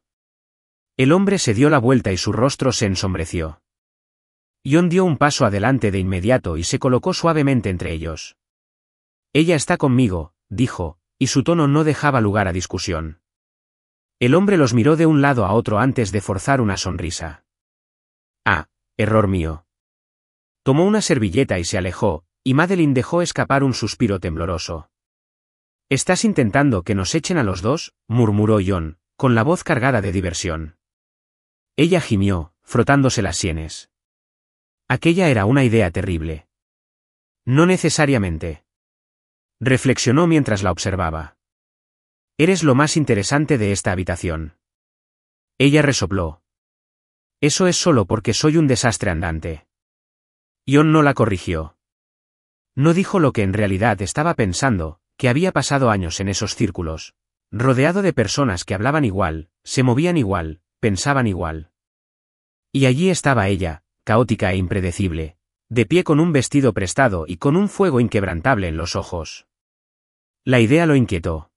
El hombre se dio la vuelta y su rostro se ensombreció. Ion dio un paso adelante de inmediato y se colocó suavemente entre ellos. «Ella está conmigo», dijo, y su tono no dejaba lugar a discusión. El hombre los miró de un lado a otro antes de forzar una sonrisa. «Ah, error mío». Tomó una servilleta y se alejó, y Madeline dejó escapar un suspiro tembloroso. «¿Estás intentando que nos echen a los dos?», murmuró Ion, con la voz cargada de diversión. Ella gimió, frotándose las sienes. Aquella era una idea terrible. No necesariamente. Reflexionó mientras la observaba. Eres lo más interesante de esta habitación. Ella resopló. Eso es solo porque soy un desastre andante. Ion no la corrigió. No dijo lo que en realidad estaba pensando, que había pasado años en esos círculos, rodeado de personas que hablaban igual, se movían igual, pensaban igual. Y allí estaba ella, caótica e impredecible, de pie con un vestido prestado y con un fuego inquebrantable en los ojos. La idea lo inquietó.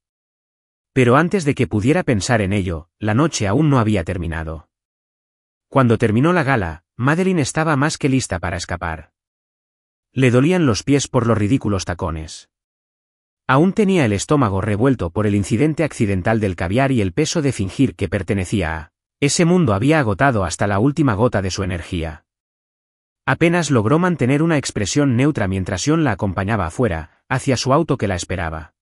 Pero antes de que pudiera pensar en ello, la noche aún no había terminado. Cuando terminó la gala, Madeline estaba más que lista para escapar. Le dolían los pies por los ridículos tacones. Aún tenía el estómago revuelto por el incidente accidental del caviar y el peso de fingir que pertenecía a ese mundo había agotado hasta la última gota de su energía. Apenas logró mantener una expresión neutra mientras John la acompañaba afuera, hacia su auto que la esperaba.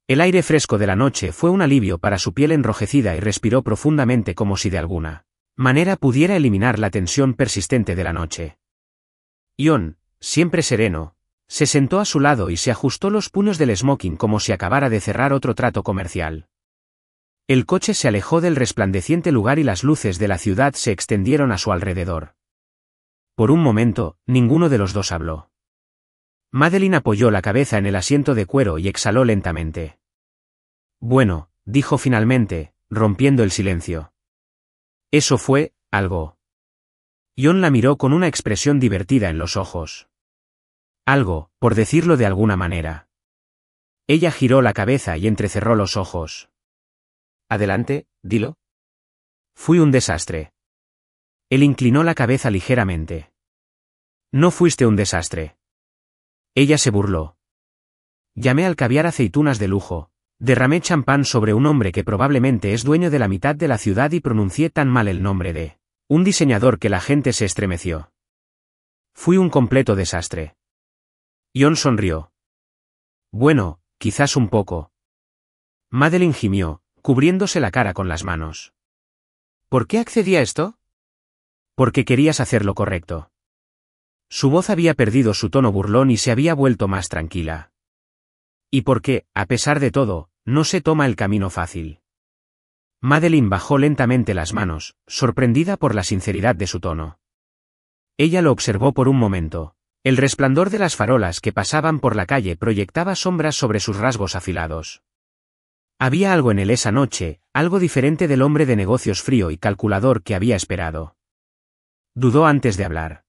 El aire fresco de la noche fue un alivio para su piel enrojecida y respiró profundamente como si de alguna manera pudiera eliminar la tensión persistente de la noche. John, siempre sereno, se sentó a su lado y se ajustó los puños del smoking como si acabara de cerrar otro trato comercial. El coche se alejó del resplandeciente lugar y las luces de la ciudad se extendieron a su alrededor. Por un momento, ninguno de los dos habló. Madeline apoyó la cabeza en el asiento de cuero y exhaló lentamente. Bueno, dijo finalmente, rompiendo el silencio. Eso fue algo. John la miró con una expresión divertida en los ojos. Algo, por decirlo de alguna manera. Ella giró la cabeza y entrecerró los ojos. Adelante, dilo. Fui un desastre. Él inclinó la cabeza ligeramente. No fuiste un desastre. Ella se burló. Llamé al caviar aceitunas de lujo, derramé champán sobre un hombre que probablemente es dueño de la mitad de la ciudad y pronuncié tan mal el nombre de un diseñador que la gente se estremeció. Fui un completo desastre. John sonrió. Bueno, quizás un poco. Madeline gimió, cubriéndose la cara con las manos. ¿Por qué accedí a esto? Porque querías hacer lo correcto. Su voz había perdido su tono burlón y se había vuelto más tranquila. Y porque, a pesar de todo, no se toma el camino fácil. Madeline bajó lentamente las manos, sorprendida por la sinceridad de su tono. Ella lo observó por un momento. El resplandor de las farolas que pasaban por la calle proyectaba sombras sobre sus rasgos afilados. Había algo en él esa noche, algo diferente del hombre de negocios frío y calculador que había esperado. Dudó antes de hablar.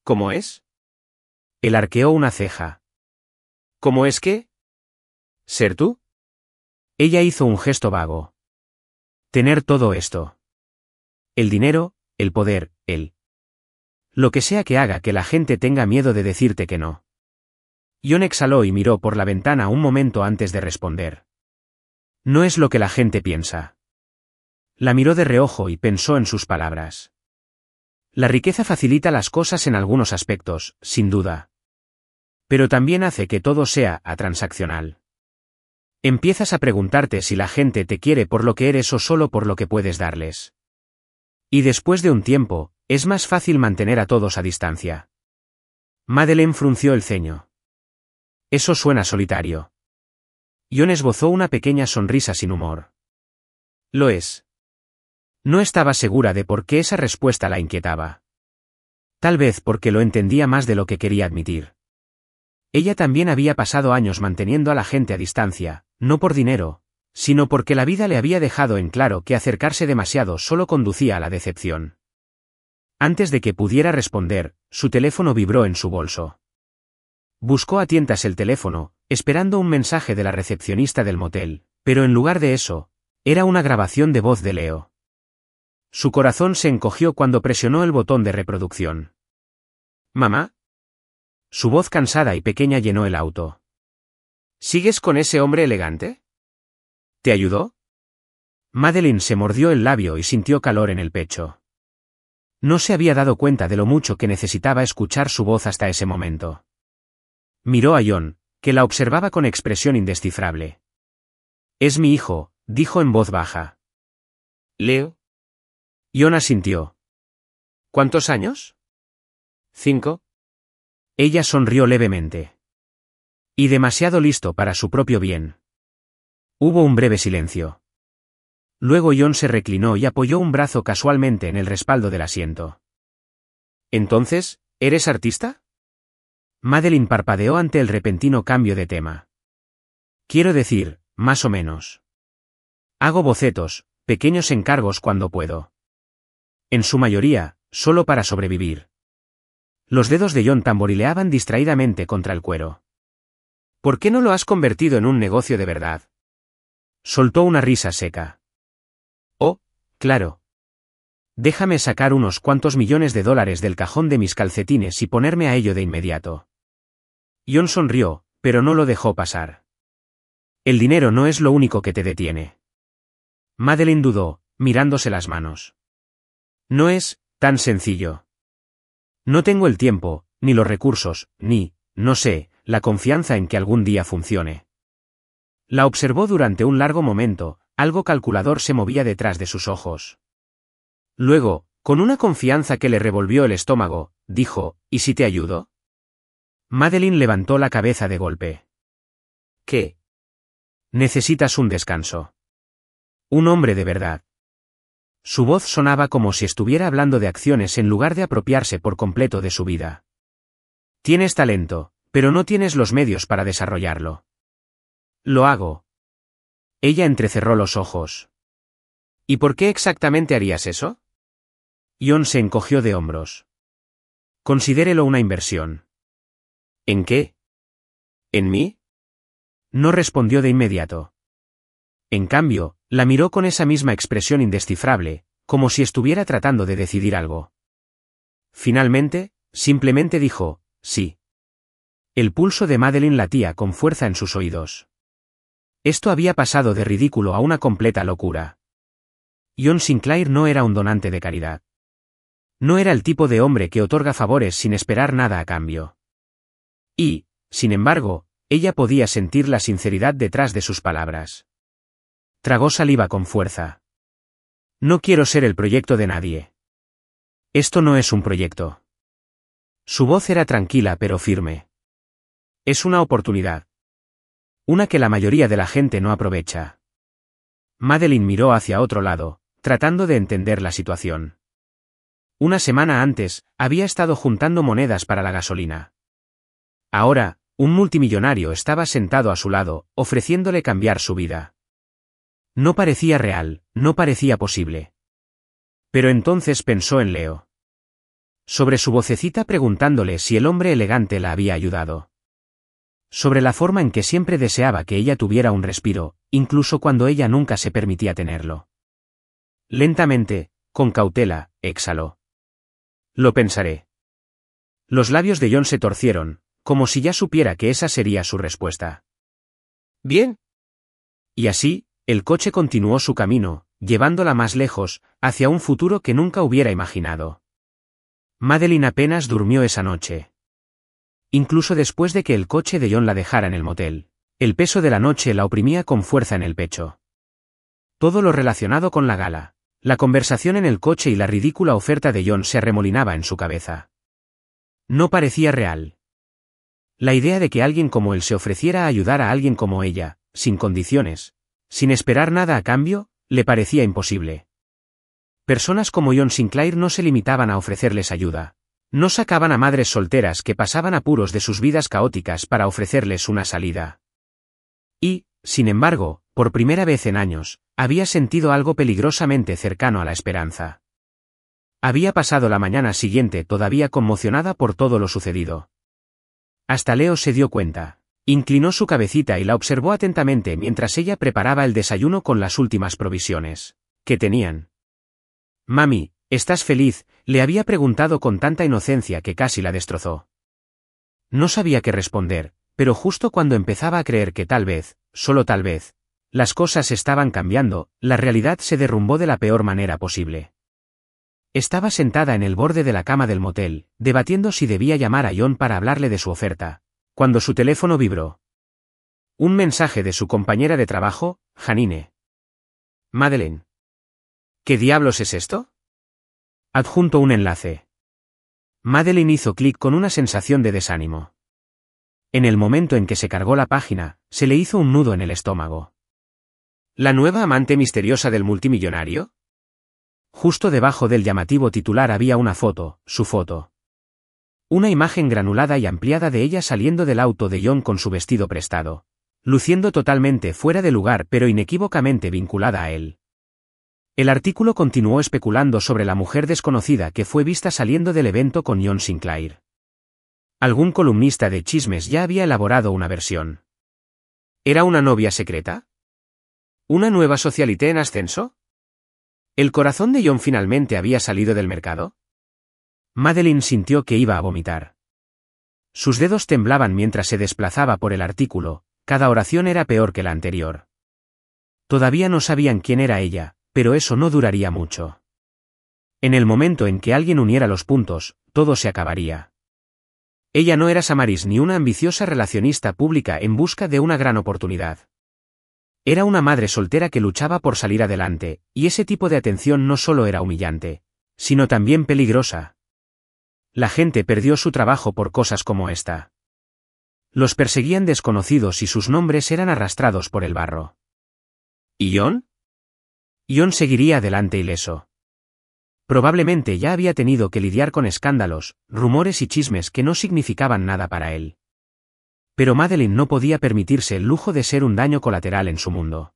¿Cómo es? Él arqueó una ceja. ¿Cómo es qué? ¿Ser tú? Ella hizo un gesto vago. Tener todo esto. El dinero, el poder, lo que sea que haga que la gente tenga miedo de decirte que no. John exhaló y miró por la ventana un momento antes de responder. No es lo que la gente piensa. La miró de reojo y pensó en sus palabras. La riqueza facilita las cosas en algunos aspectos, sin duda. Pero también hace que todo sea transaccional. Empiezas a preguntarte si la gente te quiere por lo que eres o solo por lo que puedes darles. Y después de un tiempo, es más fácil mantener a todos a distancia. Madeline frunció el ceño. Eso suena solitario. John esbozó una pequeña sonrisa sin humor. Lo es. No estaba segura de por qué esa respuesta la inquietaba. Tal vez porque lo entendía más de lo que quería admitir. Ella también había pasado años manteniendo a la gente a distancia, no por dinero, sino porque la vida le había dejado en claro que acercarse demasiado solo conducía a la decepción. Antes de que pudiera responder, su teléfono vibró en su bolso. Buscó a tientas el teléfono, esperando un mensaje de la recepcionista del motel, pero en lugar de eso, era una grabación de voz de Leo. Su corazón se encogió cuando presionó el botón de reproducción. ¿Mamá? Su voz cansada y pequeña llenó el auto. ¿Sigues con ese hombre elegante? ¿Te ayudó? Madeline se mordió el labio y sintió calor en el pecho. No se había dado cuenta de lo mucho que necesitaba escuchar su voz hasta ese momento. Miró a John, que la observaba con expresión indescifrable. Es mi hijo, dijo en voz baja. ¿Leo? John asintió. ¿Cuántos años? 5. Ella sonrió levemente. Y demasiado listo para su propio bien. Hubo un breve silencio. Luego John se reclinó y apoyó un brazo casualmente en el respaldo del asiento. ¿Entonces, eres artista? Madeline parpadeó ante el repentino cambio de tema. Quiero decir, más o menos. Hago bocetos, pequeños encargos cuando puedo. En su mayoría, solo para sobrevivir. Los dedos de John tamborileaban distraídamente contra el cuero. ¿Por qué no lo has convertido en un negocio de verdad? Soltó una risa seca. Oh, claro. Déjame sacar unos cuantos millones de dólares del cajón de mis calcetines y ponerme a ello de inmediato. John sonrió, pero no lo dejó pasar. El dinero no es lo único que te detiene. Madeleine dudó, mirándose las manos. No es tan sencillo. No tengo el tiempo, ni los recursos, ni, no sé, la confianza en que algún día funcione. La observó durante un largo momento, algo calculador se movía detrás de sus ojos. Luego, con una confianza que le revolvió el estómago, dijo, ¿y si te ayudo? Madeleine levantó la cabeza de golpe. ¿Qué? Necesitas un descanso. Un hombre de verdad. Su voz sonaba como si estuviera hablando de acciones en lugar de apropiarse por completo de su vida. Tienes talento, pero no tienes los medios para desarrollarlo. Lo hago. Ella entrecerró los ojos. ¿Y por qué exactamente harías eso? John se encogió de hombros. Considérelo una inversión. ¿En qué? ¿En mí? No respondió de inmediato. En cambio, la miró con esa misma expresión indescifrable, como si estuviera tratando de decidir algo. Finalmente, simplemente dijo, sí. El pulso de Madeleine latía con fuerza en sus oídos. Esto había pasado de ridículo a una completa locura. John Sinclair no era un donante de caridad. No era el tipo de hombre que otorga favores sin esperar nada a cambio. Y, sin embargo, ella podía sentir la sinceridad detrás de sus palabras. Tragó saliva con fuerza. No quiero ser el proyecto de nadie. Esto no es un proyecto. Su voz era tranquila pero firme. Es una oportunidad. Una que la mayoría de la gente no aprovecha. Madeleine miró hacia otro lado, tratando de entender la situación. Una semana antes, había estado juntando monedas para la gasolina. Ahora, un multimillonario estaba sentado a su lado, ofreciéndole cambiar su vida. No parecía real, no parecía posible. Pero entonces pensó en Leo. Sobre su vocecita preguntándole si el hombre elegante la había ayudado. Sobre la forma en que siempre deseaba que ella tuviera un respiro, incluso cuando ella nunca se permitía tenerlo. Lentamente, con cautela, exhaló. Lo pensaré. Los labios de John se torcieron, como si ya supiera que esa sería su respuesta. Bien. Y así, el coche continuó su camino, llevándola más lejos, hacia un futuro que nunca hubiera imaginado. Madeleine apenas durmió esa noche. Incluso después de que el coche de John la dejara en el motel, el peso de la noche la oprimía con fuerza en el pecho. Todo lo relacionado con la gala, la conversación en el coche y la ridícula oferta de John se arremolinaba en su cabeza. No parecía real. La idea de que alguien como él se ofreciera a ayudar a alguien como ella, sin condiciones, sin esperar nada a cambio, le parecía imposible. Personas como John Sinclair no se limitaban a ofrecerles ayuda. No sacaban a madres solteras que pasaban apuros de sus vidas caóticas para ofrecerles una salida. Y, sin embargo, por primera vez en años, había sentido algo peligrosamente cercano a la esperanza. Había pasado la mañana siguiente todavía conmocionada por todo lo sucedido. Hasta Leo se dio cuenta. Inclinó su cabecita y la observó atentamente mientras ella preparaba el desayuno con las últimas provisiones que tenían. Mami, ¿estás feliz?, le había preguntado con tanta inocencia que casi la destrozó. No sabía qué responder, pero justo cuando empezaba a creer que tal vez, solo tal vez, las cosas estaban cambiando, la realidad se derrumbó de la peor manera posible. Estaba sentada en el borde de la cama del motel, debatiendo si debía llamar a John para hablarle de su oferta, cuando su teléfono vibró. Un mensaje de su compañera de trabajo, Janine. Madeleine. ¿Qué diablos es esto? Adjunto un enlace. Madeleine hizo clic con una sensación de desánimo. En el momento en que se cargó la página, se le hizo un nudo en el estómago. ¿La nueva amante misteriosa del multimillonario? Justo debajo del llamativo titular había una foto, su foto. Una imagen granulada y ampliada de ella saliendo del auto de John con su vestido prestado, luciendo totalmente fuera de lugar pero inequívocamente vinculada a él. El artículo continuó especulando sobre la mujer desconocida que fue vista saliendo del evento con John Sinclair. Algún columnista de chismes ya había elaborado una versión. ¿Era una novia secreta? ¿Una nueva socialité en ascenso? ¿El corazón de John finalmente había salido del mercado? Madeline sintió que iba a vomitar. Sus dedos temblaban mientras se desplazaba por el artículo, cada oración era peor que la anterior. Todavía no sabían quién era ella, pero eso no duraría mucho. En el momento en que alguien uniera los puntos, todo se acabaría. Ella no era Samaris ni una ambiciosa relacionista pública en busca de una gran oportunidad. Era una madre soltera que luchaba por salir adelante, y ese tipo de atención no solo era humillante, sino también peligrosa. La gente perdió su trabajo por cosas como esta. Los perseguían desconocidos y sus nombres eran arrastrados por el barro. ¿Y John? John seguiría adelante ileso. Probablemente ya había tenido que lidiar con escándalos, rumores y chismes que no significaban nada para él. Pero Madeline no podía permitirse el lujo de ser un daño colateral en su mundo.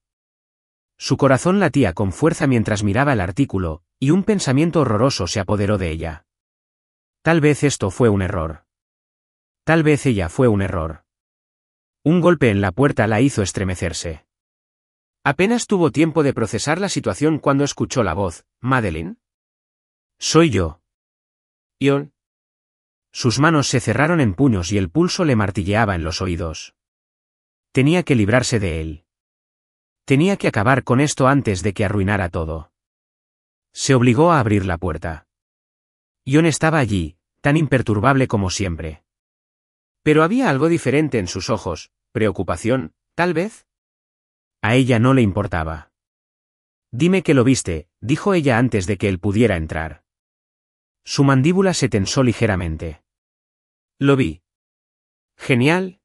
Su corazón latía con fuerza mientras miraba el artículo, y un pensamiento horroroso se apoderó de ella. Tal vez esto fue un error. Tal vez ella fue un error. Un golpe en la puerta la hizo estremecerse. Apenas tuvo tiempo de procesar la situación cuando escuchó la voz. ¿Madeline? Soy yo. John. Sus manos se cerraron en puños y el pulso le martilleaba en los oídos. Tenía que librarse de él. Tenía que acabar con esto antes de que arruinara todo. Se obligó a abrir la puerta. John estaba allí, tan imperturbable como siempre. Pero había algo diferente en sus ojos, preocupación, tal vez. A ella no le importaba. Dime que lo viste, dijo ella antes de que él pudiera entrar. Su mandíbula se tensó ligeramente. Lo vi. Genial.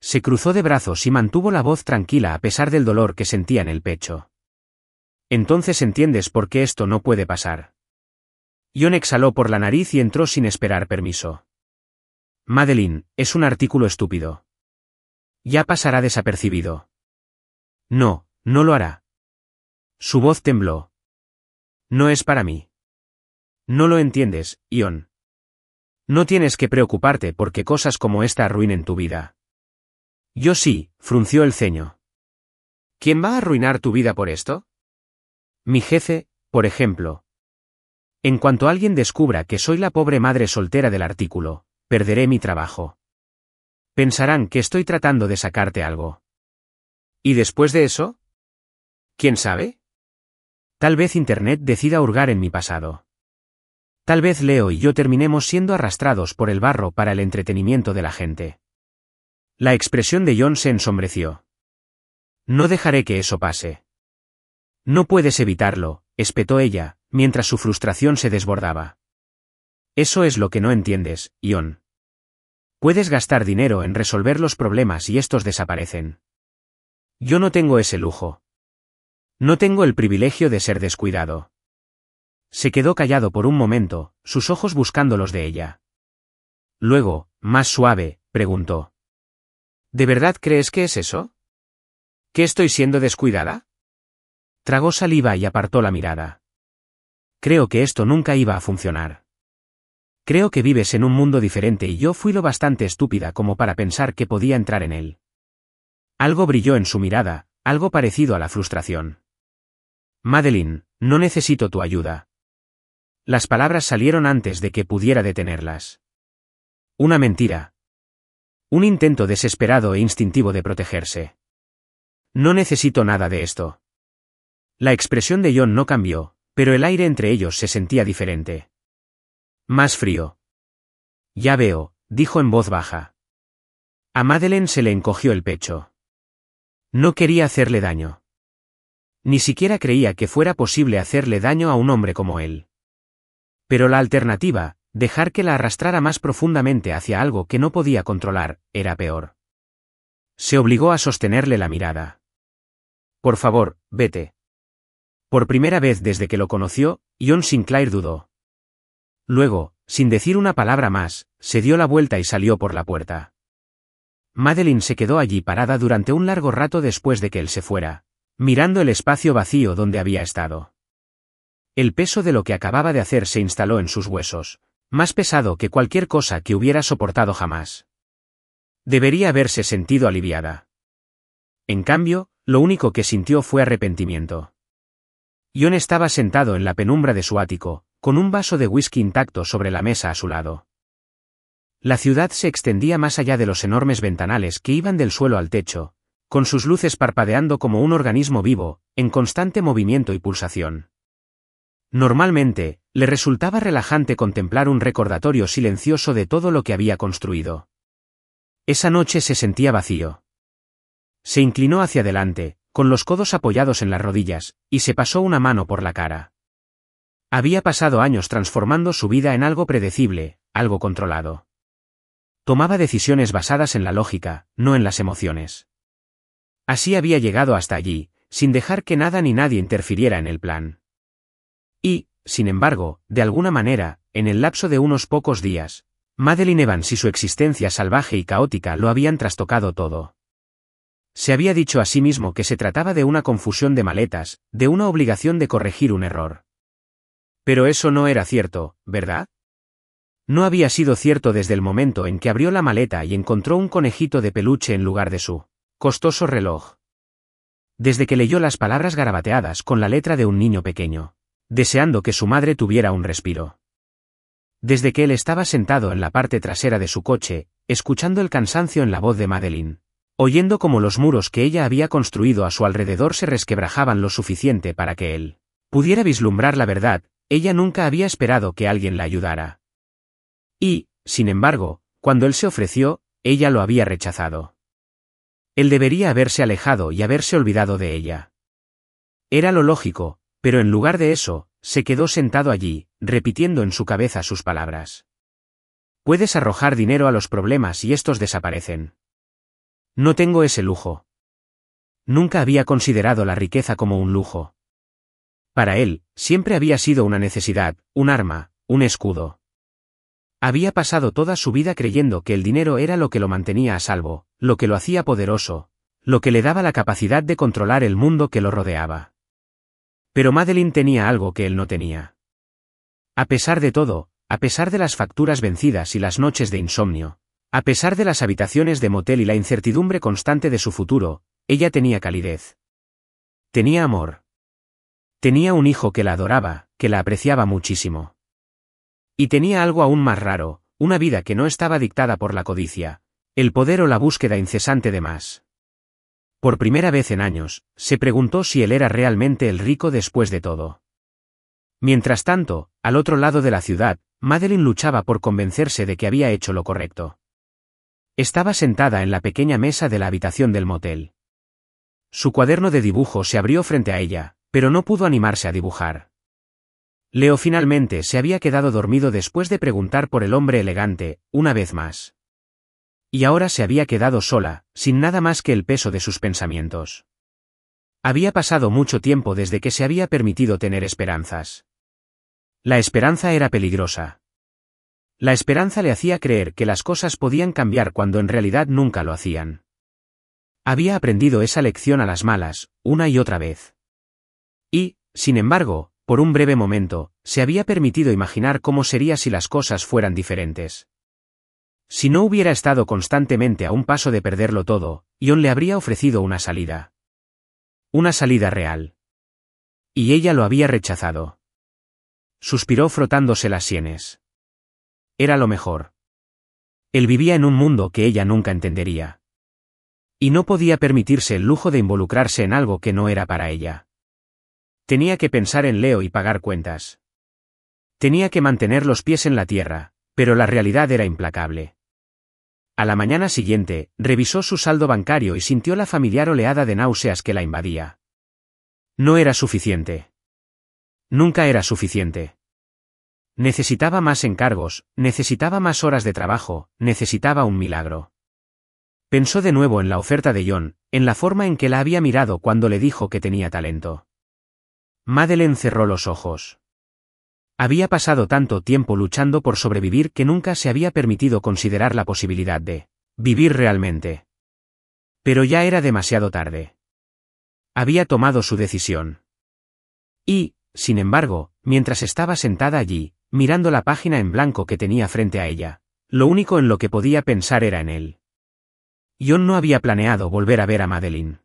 Se cruzó de brazos y mantuvo la voz tranquila a pesar del dolor que sentía en el pecho. Entonces entiendes por qué esto no puede pasar. John exhaló por la nariz y entró sin esperar permiso. Madeline, es un artículo estúpido. Ya pasará desapercibido. No, no lo hará. Su voz tembló. No es para mí. No lo entiendes, John. No tienes que preocuparte porque cosas como esta arruinen tu vida. Yo sí, frunció el ceño. ¿Quién va a arruinar tu vida por esto? Mi jefe, por ejemplo. En cuanto alguien descubra que soy la pobre madre soltera del artículo, perderé mi trabajo. Pensarán que estoy tratando de sacarte algo. ¿Y después de eso? ¿Quién sabe? Tal vez Internet decida hurgar en mi pasado. Tal vez Leo y yo terminemos siendo arrastrados por el barro para el entretenimiento de la gente. La expresión de John se ensombreció. No dejaré que eso pase. No puedes evitarlo, espetó ella, mientras su frustración se desbordaba. Eso es lo que no entiendes, John. Puedes gastar dinero en resolver los problemas y estos desaparecen. Yo no tengo ese lujo. No tengo el privilegio de ser descuidado. Se quedó callado por un momento, sus ojos buscando los de ella. Luego, más suave, preguntó. ¿De verdad crees que es eso? ¿Que estoy siendo descuidada? Tragó saliva y apartó la mirada. Creo que esto nunca iba a funcionar. Creo que vives en un mundo diferente y yo fui lo bastante estúpida como para pensar que podía entrar en él. Algo brilló en su mirada, algo parecido a la frustración. Madeline, no necesito tu ayuda. Las palabras salieron antes de que pudiera detenerlas. Una mentira. Un intento desesperado e instintivo de protegerse. No necesito nada de esto. La expresión de John no cambió, pero el aire entre ellos se sentía diferente. Más frío. Ya veo, dijo en voz baja. A Madeleine se le encogió el pecho. No quería hacerle daño. Ni siquiera creía que fuera posible hacerle daño a un hombre como él. Pero la alternativa, dejar que la arrastrara más profundamente hacia algo que no podía controlar, era peor. Se obligó a sostenerle la mirada. Por favor, vete. Por primera vez desde que lo conoció, John Sinclair dudó. Luego, sin decir una palabra más, se dio la vuelta y salió por la puerta. Madeline se quedó allí parada durante un largo rato después de que él se fuera, mirando el espacio vacío donde había estado. El peso de lo que acababa de hacer se instaló en sus huesos, más pesado que cualquier cosa que hubiera soportado jamás. Debería haberse sentido aliviada. En cambio, lo único que sintió fue arrepentimiento. John estaba sentado en la penumbra de su ático, con un vaso de whisky intacto sobre la mesa a su lado. La ciudad se extendía más allá de los enormes ventanales que iban del suelo al techo, con sus luces parpadeando como un organismo vivo, en constante movimiento y pulsación. Normalmente, le resultaba relajante contemplar un recordatorio silencioso de todo lo que había construido. Esa noche se sentía vacío. Se inclinó hacia adelante, con los codos apoyados en las rodillas, y se pasó una mano por la cara. Había pasado años transformando su vida en algo predecible, algo controlado. Tomaba decisiones basadas en la lógica, no en las emociones. Así había llegado hasta allí, sin dejar que nada ni nadie interfiriera en el plan. Y, sin embargo, de alguna manera, en el lapso de unos pocos días, Madeleine Evans y su existencia salvaje y caótica lo habían trastocado todo. Se había dicho a sí mismo que se trataba de una confusión de maletas, de una obligación de corregir un error. Pero eso no era cierto, ¿verdad? No había sido cierto desde el momento en que abrió la maleta y encontró un conejito de peluche en lugar de su costoso reloj. Desde que leyó las palabras garabateadas con la letra de un niño pequeño, deseando que su madre tuviera un respiro. Desde que él estaba sentado en la parte trasera de su coche, escuchando el cansancio en la voz de Madeleine, oyendo cómo los muros que ella había construido a su alrededor se resquebrajaban lo suficiente para que él pudiera vislumbrar la verdad, ella nunca había esperado que alguien la ayudara. Y, sin embargo, cuando él se ofreció, ella lo había rechazado. Él debería haberse alejado y haberse olvidado de ella. Era lo lógico, pero en lugar de eso, se quedó sentado allí, repitiendo en su cabeza sus palabras. Puedes arrojar dinero a los problemas y estos desaparecen. No tengo ese lujo. Nunca había considerado la riqueza como un lujo. Para él, siempre había sido una necesidad, un arma, un escudo. Había pasado toda su vida creyendo que el dinero era lo que lo mantenía a salvo, lo que lo hacía poderoso, lo que le daba la capacidad de controlar el mundo que lo rodeaba. Pero Madeleine tenía algo que él no tenía. A pesar de todo, a pesar de las facturas vencidas y las noches de insomnio, a pesar de las habitaciones de motel y la incertidumbre constante de su futuro, ella tenía calidez. Tenía amor. Tenía un hijo que la adoraba, que la apreciaba muchísimo. Y tenía algo aún más raro, una vida que no estaba dictada por la codicia, el poder o la búsqueda incesante de más. Por primera vez en años, se preguntó si él era realmente el rico después de todo. Mientras tanto, al otro lado de la ciudad, Madeleine luchaba por convencerse de que había hecho lo correcto. Estaba sentada en la pequeña mesa de la habitación del motel. Su cuaderno de dibujo se abrió frente a ella, pero no pudo animarse a dibujar. Leo finalmente se había quedado dormido después de preguntar por el hombre elegante, una vez más. Y ahora se había quedado sola, sin nada más que el peso de sus pensamientos. Había pasado mucho tiempo desde que se había permitido tener esperanzas. La esperanza era peligrosa. La esperanza le hacía creer que las cosas podían cambiar cuando en realidad nunca lo hacían. Había aprendido esa lección a las malas, una y otra vez. Y, sin embargo, por un breve momento, se había permitido imaginar cómo sería si las cosas fueran diferentes. Si no hubiera estado constantemente a un paso de perderlo todo, John le habría ofrecido una salida. Una salida real. Y ella lo había rechazado. Suspiró frotándose las sienes. Era lo mejor. Él vivía en un mundo que ella nunca entendería. Y no podía permitirse el lujo de involucrarse en algo que no era para ella. Tenía que pensar en Leo y pagar cuentas. Tenía que mantener los pies en la tierra, pero la realidad era implacable. A la mañana siguiente, revisó su saldo bancario y sintió la familiar oleada de náuseas que la invadía. No era suficiente. Nunca era suficiente. Necesitaba más encargos, necesitaba más horas de trabajo, necesitaba un milagro. Pensó de nuevo en la oferta de John, en la forma en que la había mirado cuando le dijo que tenía talento. Madeleine cerró los ojos. Había pasado tanto tiempo luchando por sobrevivir que nunca se había permitido considerar la posibilidad de vivir realmente. Pero ya era demasiado tarde. Había tomado su decisión. Y, sin embargo, mientras estaba sentada allí, mirando la página en blanco que tenía frente a ella, lo único en lo que podía pensar era en él. John no había planeado volver a ver a Madeleine.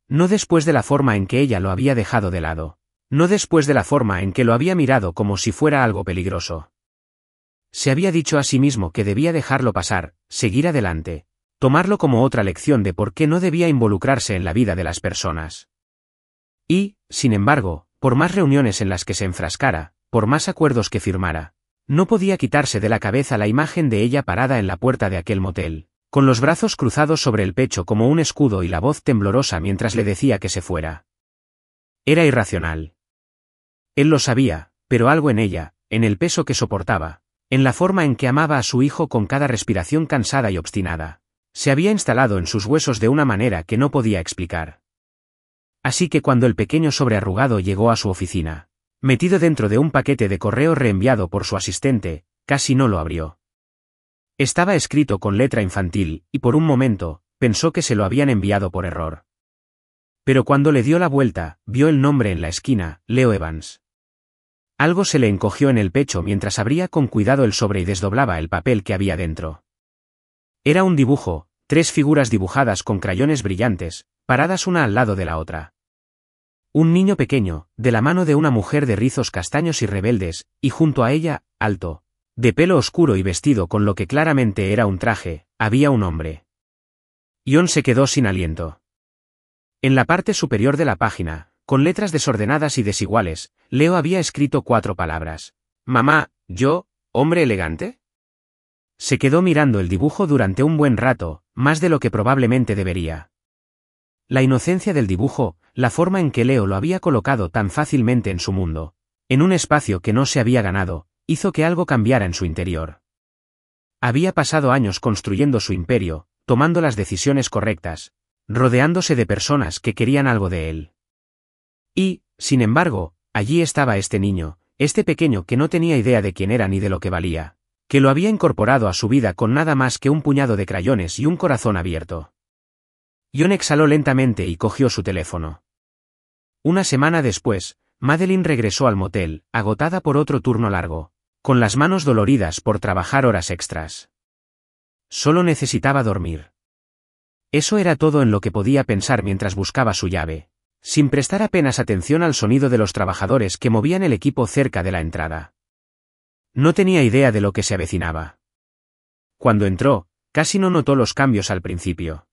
No después de la forma en que ella lo había dejado de lado. No después de la forma en que lo había mirado como si fuera algo peligroso. Se había dicho a sí mismo que debía dejarlo pasar, seguir adelante, tomarlo como otra lección de por qué no debía involucrarse en la vida de las personas. Y, sin embargo, por más reuniones en las que se enfrascara, por más acuerdos que firmara, no podía quitarse de la cabeza la imagen de ella parada en la puerta de aquel motel, con los brazos cruzados sobre el pecho como un escudo y la voz temblorosa mientras le decía que se fuera. Era irracional. Él lo sabía, pero algo en ella, en el peso que soportaba, en la forma en que amaba a su hijo con cada respiración cansada y obstinada, se había instalado en sus huesos de una manera que no podía explicar. Así que cuando el pequeño sobrearrugado llegó a su oficina, metido dentro de un paquete de correo reenviado por su asistente, casi no lo abrió. Estaba escrito con letra infantil, y por un momento, pensó que se lo habían enviado por error. Pero cuando le dio la vuelta, vio el nombre en la esquina, Leo Evans. Algo se le encogió en el pecho mientras abría con cuidado el sobre y desdoblaba el papel que había dentro. Era un dibujo, 3 figuras dibujadas con crayones brillantes, paradas una al lado de la otra. Un niño pequeño, de la mano de una mujer de rizos castaños y rebeldes, y junto a ella, alto, de pelo oscuro y vestido con lo que claramente era un traje, había un hombre. Ion se quedó sin aliento. En la parte superior de la página, con letras desordenadas y desiguales, Leo había escrito 4 palabras. Mamá, yo, hombre elegante. Se quedó mirando el dibujo durante un buen rato, más de lo que probablemente debería. La inocencia del dibujo, la forma en que Leo lo había colocado tan fácilmente en su mundo, en un espacio que no se había ganado, hizo que algo cambiara en su interior. Había pasado años construyendo su imperio, tomando las decisiones correctas, rodeándose de personas que querían algo de él. Y, sin embargo, allí estaba este niño, este pequeño que no tenía idea de quién era ni de lo que valía, que lo había incorporado a su vida con nada más que un puñado de crayones y un corazón abierto. Ion exhaló lentamente y cogió su teléfono. Una semana después, Madeline regresó al motel, agotada por otro turno largo, con las manos doloridas por trabajar horas extras. Solo necesitaba dormir. Eso era todo en lo que podía pensar mientras buscaba su llave, sin prestar apenas atención al sonido de los trabajadores que movían el equipo cerca de la entrada. No tenía idea de lo que se avecinaba. Cuando entró, casi no notó los cambios al principio.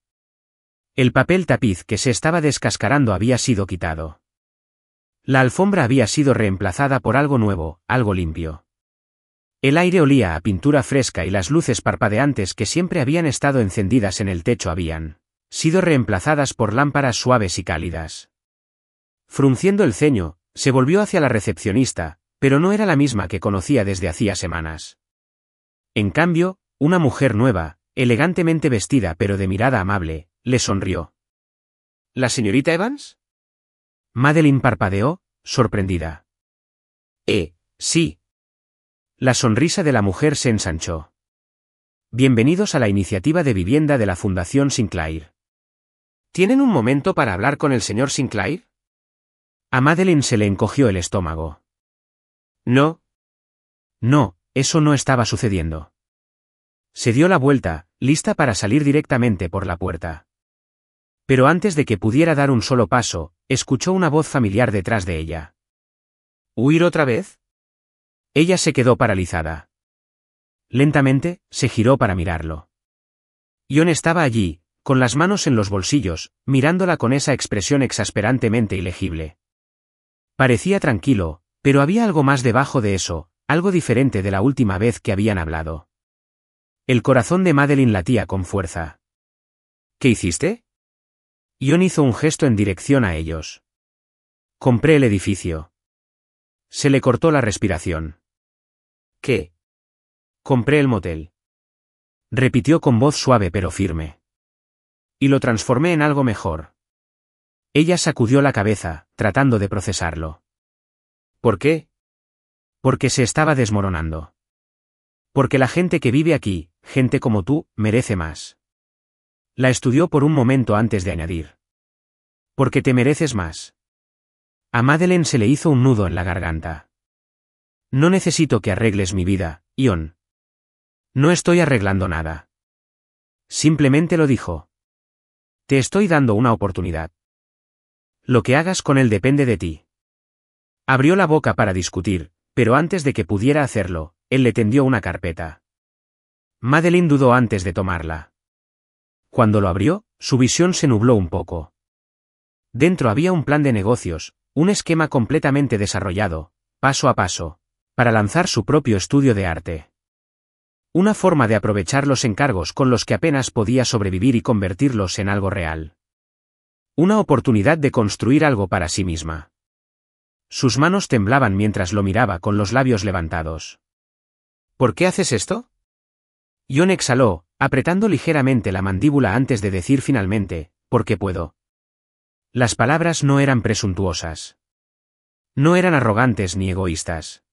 El papel tapiz que se estaba descascarando había sido quitado. La alfombra había sido reemplazada por algo nuevo, algo limpio. El aire olía a pintura fresca y las luces parpadeantes que siempre habían estado encendidas en el techo habían sido reemplazadas por lámparas suaves y cálidas. Frunciendo el ceño, se volvió hacia la recepcionista, pero no era la misma que conocía desde hacía semanas. En cambio, una mujer nueva, elegantemente vestida pero de mirada amable, le sonrió. ¿La señorita Evans? Madeline parpadeó, sorprendida. Sí. La sonrisa de la mujer se ensanchó. Bienvenidos a la iniciativa de vivienda de la Fundación Sinclair. ¿Tienen un momento para hablar con el señor Sinclair? A Madeline se le encogió el estómago. No. No, eso no estaba sucediendo. Se dio la vuelta, lista para salir directamente por la puerta. Pero antes de que pudiera dar un solo paso, escuchó una voz familiar detrás de ella. ¿Huir otra vez? Ella se quedó paralizada. Lentamente, se giró para mirarlo. Ion estaba allí, con las manos en los bolsillos, mirándola con esa expresión exasperantemente ilegible. Parecía tranquilo, pero había algo más debajo de eso, algo diferente de la última vez que habían hablado. El corazón de Madeline latía con fuerza. ¿Qué hiciste? Ion hizo un gesto en dirección a ellos. Compré el edificio. Se le cortó la respiración. ¿Qué? Compré el motel. Repitió con voz suave pero firme. Y lo transformé en algo mejor. Ella sacudió la cabeza, tratando de procesarlo. ¿Por qué? Porque se estaba desmoronando. Porque la gente que vive aquí, gente como tú, merece más. La estudió por un momento antes de añadir. Porque te mereces más. A Madeleine se le hizo un nudo en la garganta. No necesito que arregles mi vida, Ion. No estoy arreglando nada. Simplemente lo dijo. Te estoy dando una oportunidad. Lo que hagas con él depende de ti. Abrió la boca para discutir, pero antes de que pudiera hacerlo, él le tendió una carpeta. Madeline dudó antes de tomarla. Cuando lo abrió, su visión se nubló un poco. Dentro había un plan de negocios, un esquema completamente desarrollado, paso a paso, para lanzar su propio estudio de arte. Una forma de aprovechar los encargos con los que apenas podía sobrevivir y convertirlos en algo real. Una oportunidad de construir algo para sí misma. Sus manos temblaban mientras lo miraba con los labios levantados. ¿Por qué haces esto? Jon exhaló, apretando ligeramente la mandíbula antes de decir finalmente, «porque puedo». Las palabras no eran presuntuosas. No eran arrogantes ni egoístas.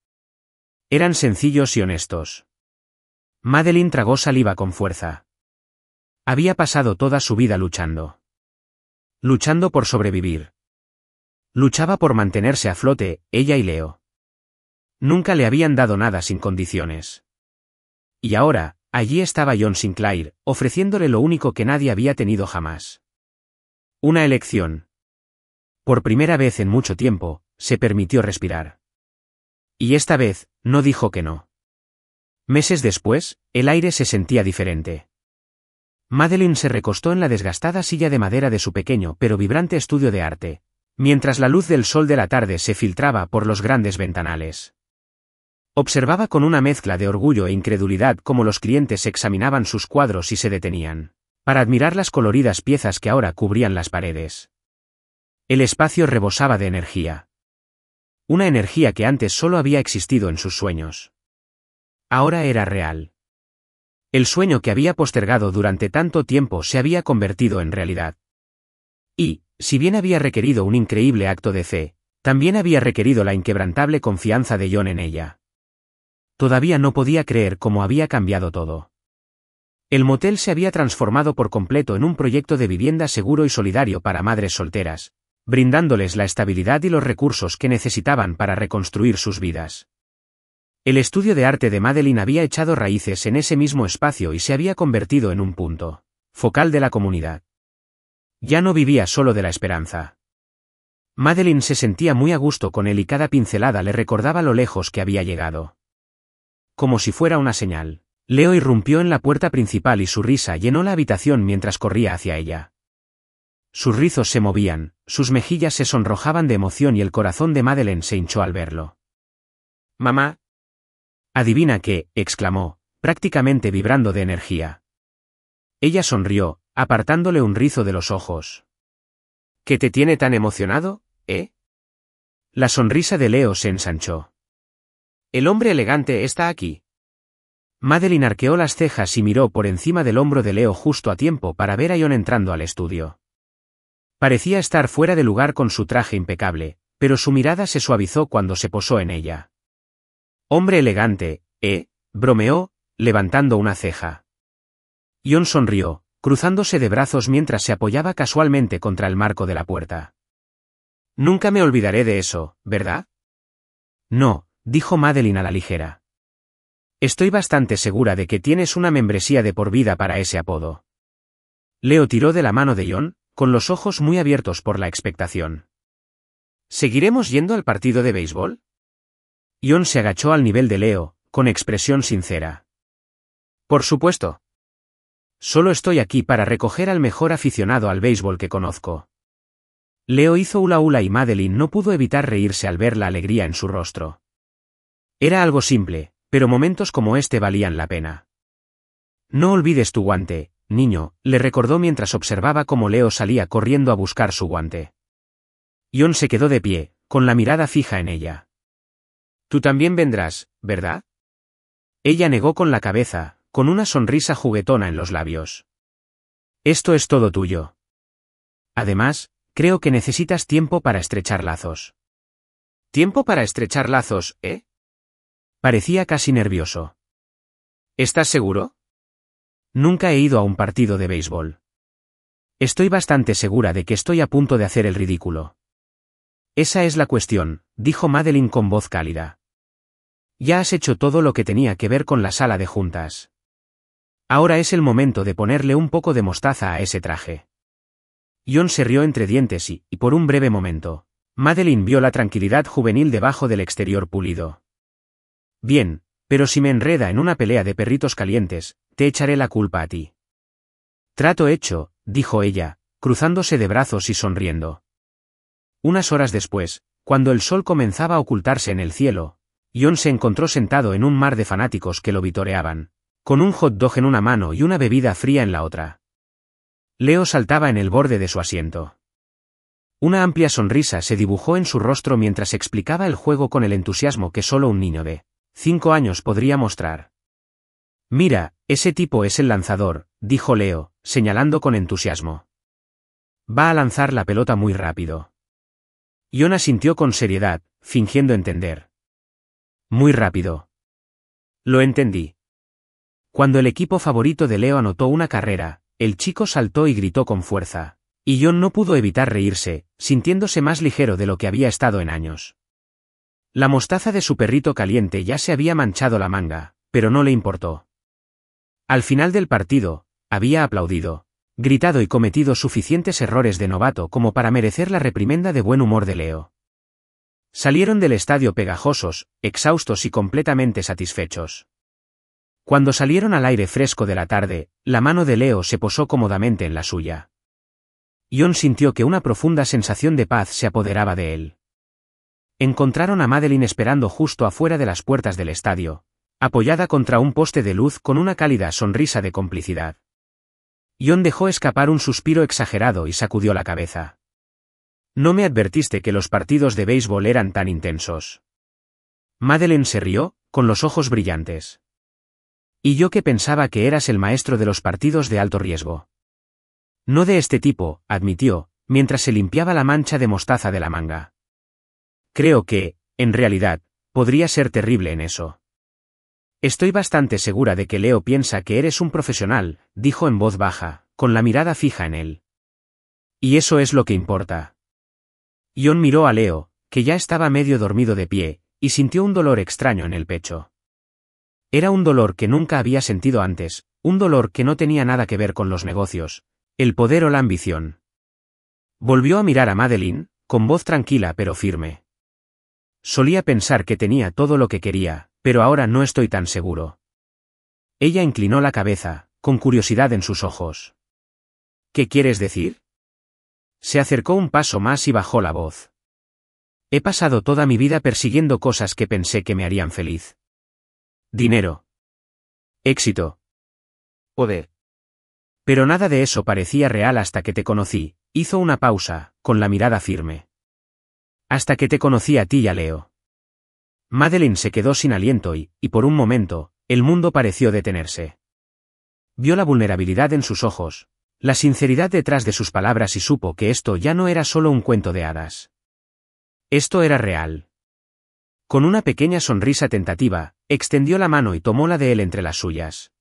Eran sencillos y honestos. Madeline tragó saliva con fuerza. Había pasado toda su vida luchando. Luchando por sobrevivir. Luchaba por mantenerse a flote, ella y Leo. Nunca le habían dado nada sin condiciones. Y ahora, allí estaba Jon Sinclair, ofreciéndole lo único que nadie había tenido jamás. Una elección. Por primera vez en mucho tiempo, se permitió respirar. Y esta vez, no dijo que no. Meses después, el aire se sentía diferente. Madeline se recostó en la desgastada silla de madera de su pequeño pero vibrante estudio de arte, mientras la luz del sol de la tarde se filtraba por los grandes ventanales. Observaba con una mezcla de orgullo e incredulidad cómo los clientes examinaban sus cuadros y se detenían, para admirar las coloridas piezas que ahora cubrían las paredes. El espacio rebosaba de energía. Una energía que antes solo había existido en sus sueños. Ahora era real. El sueño que había postergado durante tanto tiempo se había convertido en realidad. Y, si bien había requerido un increíble acto de fe, también había requerido la inquebrantable confianza de Jon en ella. Todavía no podía creer cómo había cambiado todo. El motel se había transformado por completo en un proyecto de vivienda seguro y solidario para madres solteras, brindándoles la estabilidad y los recursos que necesitaban para reconstruir sus vidas. El estudio de arte de Madeline había echado raíces en ese mismo espacio y se había convertido en un punto focal de la comunidad. Ya no vivía solo de la esperanza. Madeline se sentía muy a gusto con él y cada pincelada le recordaba lo lejos que había llegado. Como si fuera una señal, Leo irrumpió en la puerta principal y su risa llenó la habitación mientras corría hacia ella. Sus rizos se movían, sus mejillas se sonrojaban de emoción y el corazón de Madeline se hinchó al verlo. «Mamá». «Adivina qué», exclamó, prácticamente vibrando de energía. Ella sonrió, apartándole un rizo de los ojos. «¿Qué te tiene tan emocionado, eh?» La sonrisa de Leo se ensanchó. «El hombre elegante está aquí». Madeline arqueó las cejas y miró por encima del hombro de Leo justo a tiempo para ver a Jon entrando al estudio. Parecía estar fuera de lugar con su traje impecable, pero su mirada se suavizó cuando se posó en ella. «Hombre elegante, bromeó, levantando una ceja. Jon sonrió, cruzándose de brazos mientras se apoyaba casualmente contra el marco de la puerta. «Nunca me olvidaré de eso, ¿verdad?» «No», dijo Madeline a la ligera. «Estoy bastante segura de que tienes una membresía de por vida para ese apodo». Leo tiró de la mano de Jon, con los ojos muy abiertos por la expectación. «¿Seguiremos yendo al partido de béisbol?» Jon se agachó al nivel de Leo, con expresión sincera. «Por supuesto. Solo estoy aquí para recoger al mejor aficionado al béisbol que conozco». Leo hizo hula hula y Madeline no pudo evitar reírse al ver la alegría en su rostro. Era algo simple, pero momentos como este valían la pena. «No olvides tu guante, niño», le recordó mientras observaba cómo Leo salía corriendo a buscar su guante. Jon se quedó de pie, con la mirada fija en ella. «Tú también vendrás, ¿verdad?» Ella negó con la cabeza, con una sonrisa juguetona en los labios. «Esto es todo tuyo. Además, creo que necesitas tiempo para estrechar lazos». «¿Tiempo para estrechar lazos, eh?» Parecía casi nervioso. «¿Estás seguro?» «Nunca he ido a un partido de béisbol. Estoy bastante segura de que estoy a punto de hacer el ridículo». «Esa es la cuestión», dijo Madeline con voz cálida. «Ya has hecho todo lo que tenía que ver con la sala de juntas. Ahora es el momento de ponerle un poco de mostaza a ese traje». Jon se rió entre dientes y, por un breve momento, Madeline vio la tranquilidad juvenil debajo del exterior pulido. Bien, pero si me enreda en una pelea de perritos calientes, te echaré la culpa a ti. Trato hecho, dijo ella, cruzándose de brazos y sonriendo. Unas horas después, cuando el sol comenzaba a ocultarse en el cielo, John se encontró sentado en un mar de fanáticos que lo vitoreaban, con un hot dog en una mano y una bebida fría en la otra. Leo saltaba en el borde de su asiento. Una amplia sonrisa se dibujó en su rostro mientras explicaba el juego con el entusiasmo que solo un niño de 5 años podría mostrar. Mira, ese tipo es el lanzador, dijo Leo, señalando con entusiasmo. Va a lanzar la pelota muy rápido. John asintió con seriedad, fingiendo entender. Muy rápido. Lo entendí. Cuando el equipo favorito de Leo anotó una carrera, el chico saltó y gritó con fuerza. Y John no pudo evitar reírse, sintiéndose más ligero de lo que había estado en años. La mostaza de su perrito caliente ya se había manchado la manga, pero no le importó. Al final del partido, había aplaudido, gritado y cometido suficientes errores de novato como para merecer la reprimenda de buen humor de Leo. Salieron del estadio pegajosos, exhaustos y completamente satisfechos. Cuando salieron al aire fresco de la tarde, la mano de Leo se posó cómodamente en la suya. John sintió que una profunda sensación de paz se apoderaba de él. Encontraron a Madeline esperando justo afuera de las puertas del estadio, apoyada contra un poste de luz con una cálida sonrisa de complicidad. John dejó escapar un suspiro exagerado y sacudió la cabeza. No me advertiste que los partidos de béisbol eran tan intensos. Madeline se rió, con los ojos brillantes. Y yo que pensaba que eras el maestro de los partidos de alto riesgo. No de este tipo, admitió, mientras se limpiaba la mancha de mostaza de la manga. Creo que, en realidad, podría ser terrible en eso. Estoy bastante segura de que Leo piensa que eres un profesional, dijo en voz baja, con la mirada fija en él. Y eso es lo que importa. John miró a Leo, que ya estaba medio dormido de pie, y sintió un dolor extraño en el pecho. Era un dolor que nunca había sentido antes, un dolor que no tenía nada que ver con los negocios, el poder o la ambición. Volvió a mirar a Madeline, con voz tranquila pero firme. Solía pensar que tenía todo lo que quería, pero ahora no estoy tan seguro. Ella inclinó la cabeza, con curiosidad en sus ojos. ¿Qué quieres decir? Se acercó un paso más y bajó la voz. He pasado toda mi vida persiguiendo cosas que pensé que me harían feliz. Dinero. Éxito. Poder. Pero nada de eso parecía real hasta que te conocí, hizo una pausa, con la mirada firme. Hasta que te conocí a ti y a Leo. Madeline se quedó sin aliento y, por un momento, el mundo pareció detenerse. Vio la vulnerabilidad en sus ojos, la sinceridad detrás de sus palabras y supo que esto ya no era solo un cuento de hadas. Esto era real. Con una pequeña sonrisa tentativa, extendió la mano y tomó la de él entre las suyas.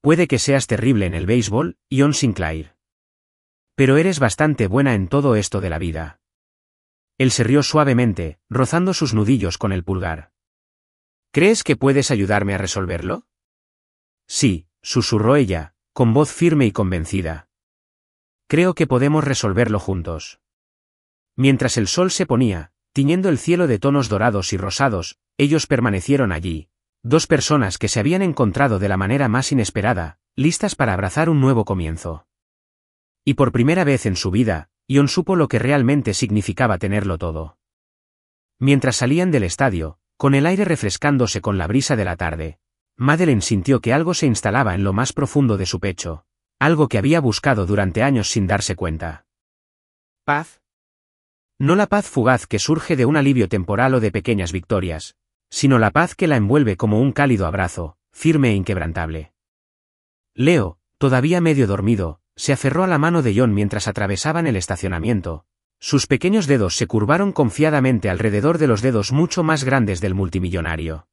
Puede que seas terrible en el béisbol, John Sinclair. Pero eres bastante buena en todo esto de la vida. Él se rió suavemente, rozando sus nudillos con el pulgar. ¿Crees que puedes ayudarme a resolverlo? Sí, susurró ella, con voz firme y convencida. Creo que podemos resolverlo juntos. Mientras el sol se ponía, tiñendo el cielo de tonos dorados y rosados, ellos permanecieron allí, dos personas que se habían encontrado de la manera más inesperada, listas para abrazar un nuevo comienzo. Y por primera vez en su vida, John supo lo que realmente significaba tenerlo todo. Mientras salían del estadio, con el aire refrescándose con la brisa de la tarde, Madeline sintió que algo se instalaba en lo más profundo de su pecho, algo que había buscado durante años sin darse cuenta. ¿Paz? No la paz fugaz que surge de un alivio temporal o de pequeñas victorias, sino la paz que la envuelve como un cálido abrazo, firme e inquebrantable. Leo, todavía medio dormido, se aferró a la mano de John mientras atravesaban el estacionamiento. Sus pequeños dedos se curvaron confiadamente alrededor de los dedos mucho más grandes del multimillonario.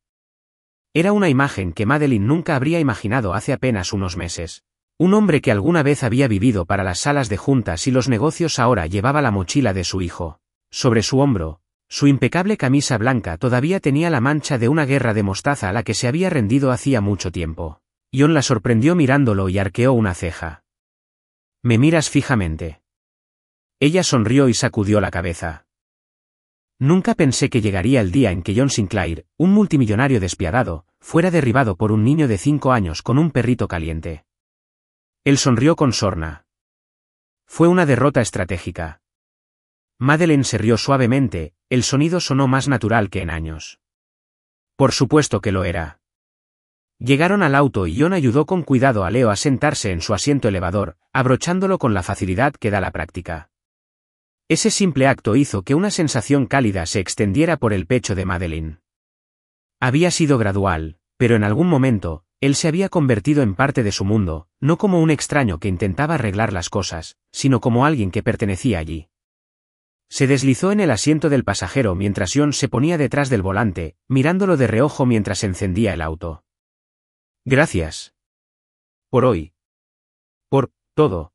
Era una imagen que Madeline nunca habría imaginado hace apenas unos meses. Un hombre que alguna vez había vivido para las salas de juntas y los negocios ahora llevaba la mochila de su hijo. Sobre su hombro, su impecable camisa blanca todavía tenía la mancha de una guerra de mostaza a la que se había rendido hacía mucho tiempo. John la sorprendió mirándolo y arqueó una ceja. ¿Me miras fijamente? Ella sonrió y sacudió la cabeza. Nunca pensé que llegaría el día en que John Sinclair, un multimillonario despiadado, fuera derribado por un niño de 5 años con un perrito caliente. Él sonrió con sorna. Fue una derrota estratégica. Madeleine se rió suavemente, el sonido sonó más natural que en años. Por supuesto que lo era. Llegaron al auto y John ayudó con cuidado a Leo a sentarse en su asiento elevador, abrochándolo con la facilidad que da la práctica. Ese simple acto hizo que una sensación cálida se extendiera por el pecho de Madeleine. Había sido gradual, pero en algún momento, él se había convertido en parte de su mundo, no como un extraño que intentaba arreglar las cosas, sino como alguien que pertenecía allí. Se deslizó en el asiento del pasajero mientras John se ponía detrás del volante, mirándolo de reojo mientras encendía el auto. Gracias. Por hoy. Por todo.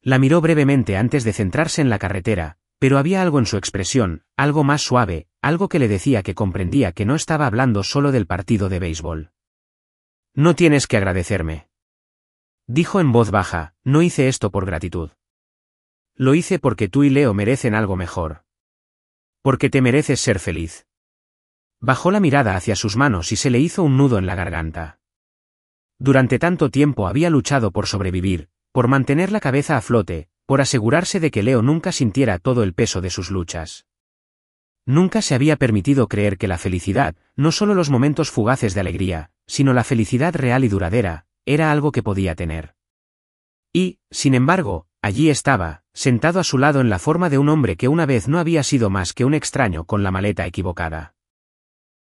La miró brevemente antes de centrarse en la carretera, pero había algo en su expresión, algo más suave, algo que le decía que comprendía que no estaba hablando solo del partido de béisbol. No tienes que agradecerme. Dijo en voz baja, no hice esto por gratitud. Lo hice porque tú y Leo merecen algo mejor. Porque te mereces ser feliz. Bajó la mirada hacia sus manos y se le hizo un nudo en la garganta. Durante tanto tiempo había luchado por sobrevivir, por mantener la cabeza a flote, por asegurarse de que Leo nunca sintiera todo el peso de sus luchas. Nunca se había permitido creer que la felicidad, no solo los momentos fugaces de alegría, sino la felicidad real y duradera, era algo que podía tener. Y, sin embargo, allí estaba, sentado a su lado en la forma de un hombre que una vez no había sido más que un extraño con la maleta equivocada.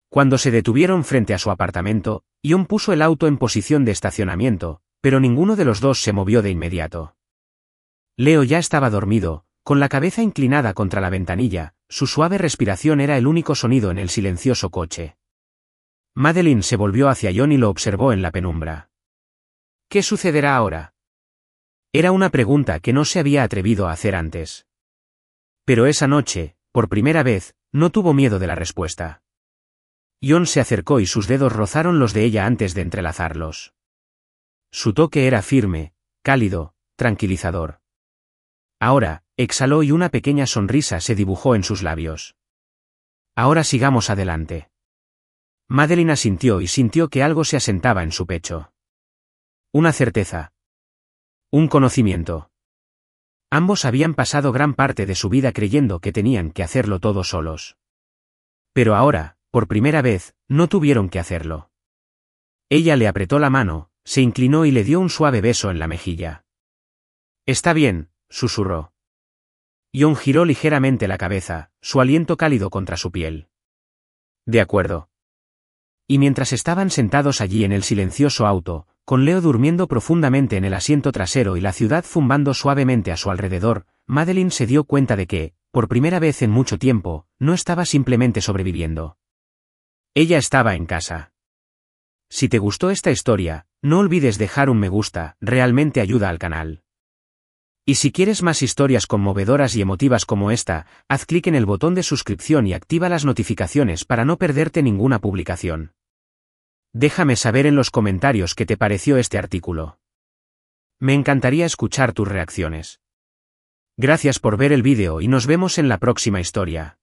Cuando se detuvieron frente a su apartamento, John puso el auto en posición de estacionamiento, pero ninguno de los dos se movió de inmediato. Leo ya estaba dormido, con la cabeza inclinada contra la ventanilla, su suave respiración era el único sonido en el silencioso coche. Madeleine se volvió hacia John y lo observó en la penumbra. ¿Qué sucederá ahora? Era una pregunta que no se había atrevido a hacer antes. Pero esa noche, por primera vez, no tuvo miedo de la respuesta. John se acercó y sus dedos rozaron los de ella antes de entrelazarlos. Su toque era firme, cálido, tranquilizador. Ahora, exhaló y una pequeña sonrisa se dibujó en sus labios. Ahora sigamos adelante. Madeleine asintió y sintió que algo se asentaba en su pecho. Una certeza. Un conocimiento. Ambos habían pasado gran parte de su vida creyendo que tenían que hacerlo todo solos. Pero ahora, por primera vez, no tuvieron que hacerlo. Ella le apretó la mano, se inclinó y le dio un suave beso en la mejilla. Está bien, susurró. John giró ligeramente la cabeza, su aliento cálido contra su piel. De acuerdo. Y mientras estaban sentados allí en el silencioso auto, con Leo durmiendo profundamente en el asiento trasero y la ciudad zumbando suavemente a su alrededor, Madeleine se dio cuenta de que, por primera vez en mucho tiempo, no estaba simplemente sobreviviendo. Ella estaba en casa. Si te gustó esta historia, no olvides dejar un me gusta, realmente ayuda al canal. Y si quieres más historias conmovedoras y emotivas como esta, haz clic en el botón de suscripción y activa las notificaciones para no perderte ninguna publicación. Déjame saber en los comentarios qué te pareció este artículo. Me encantaría escuchar tus reacciones. Gracias por ver el vídeo y nos vemos en la próxima historia.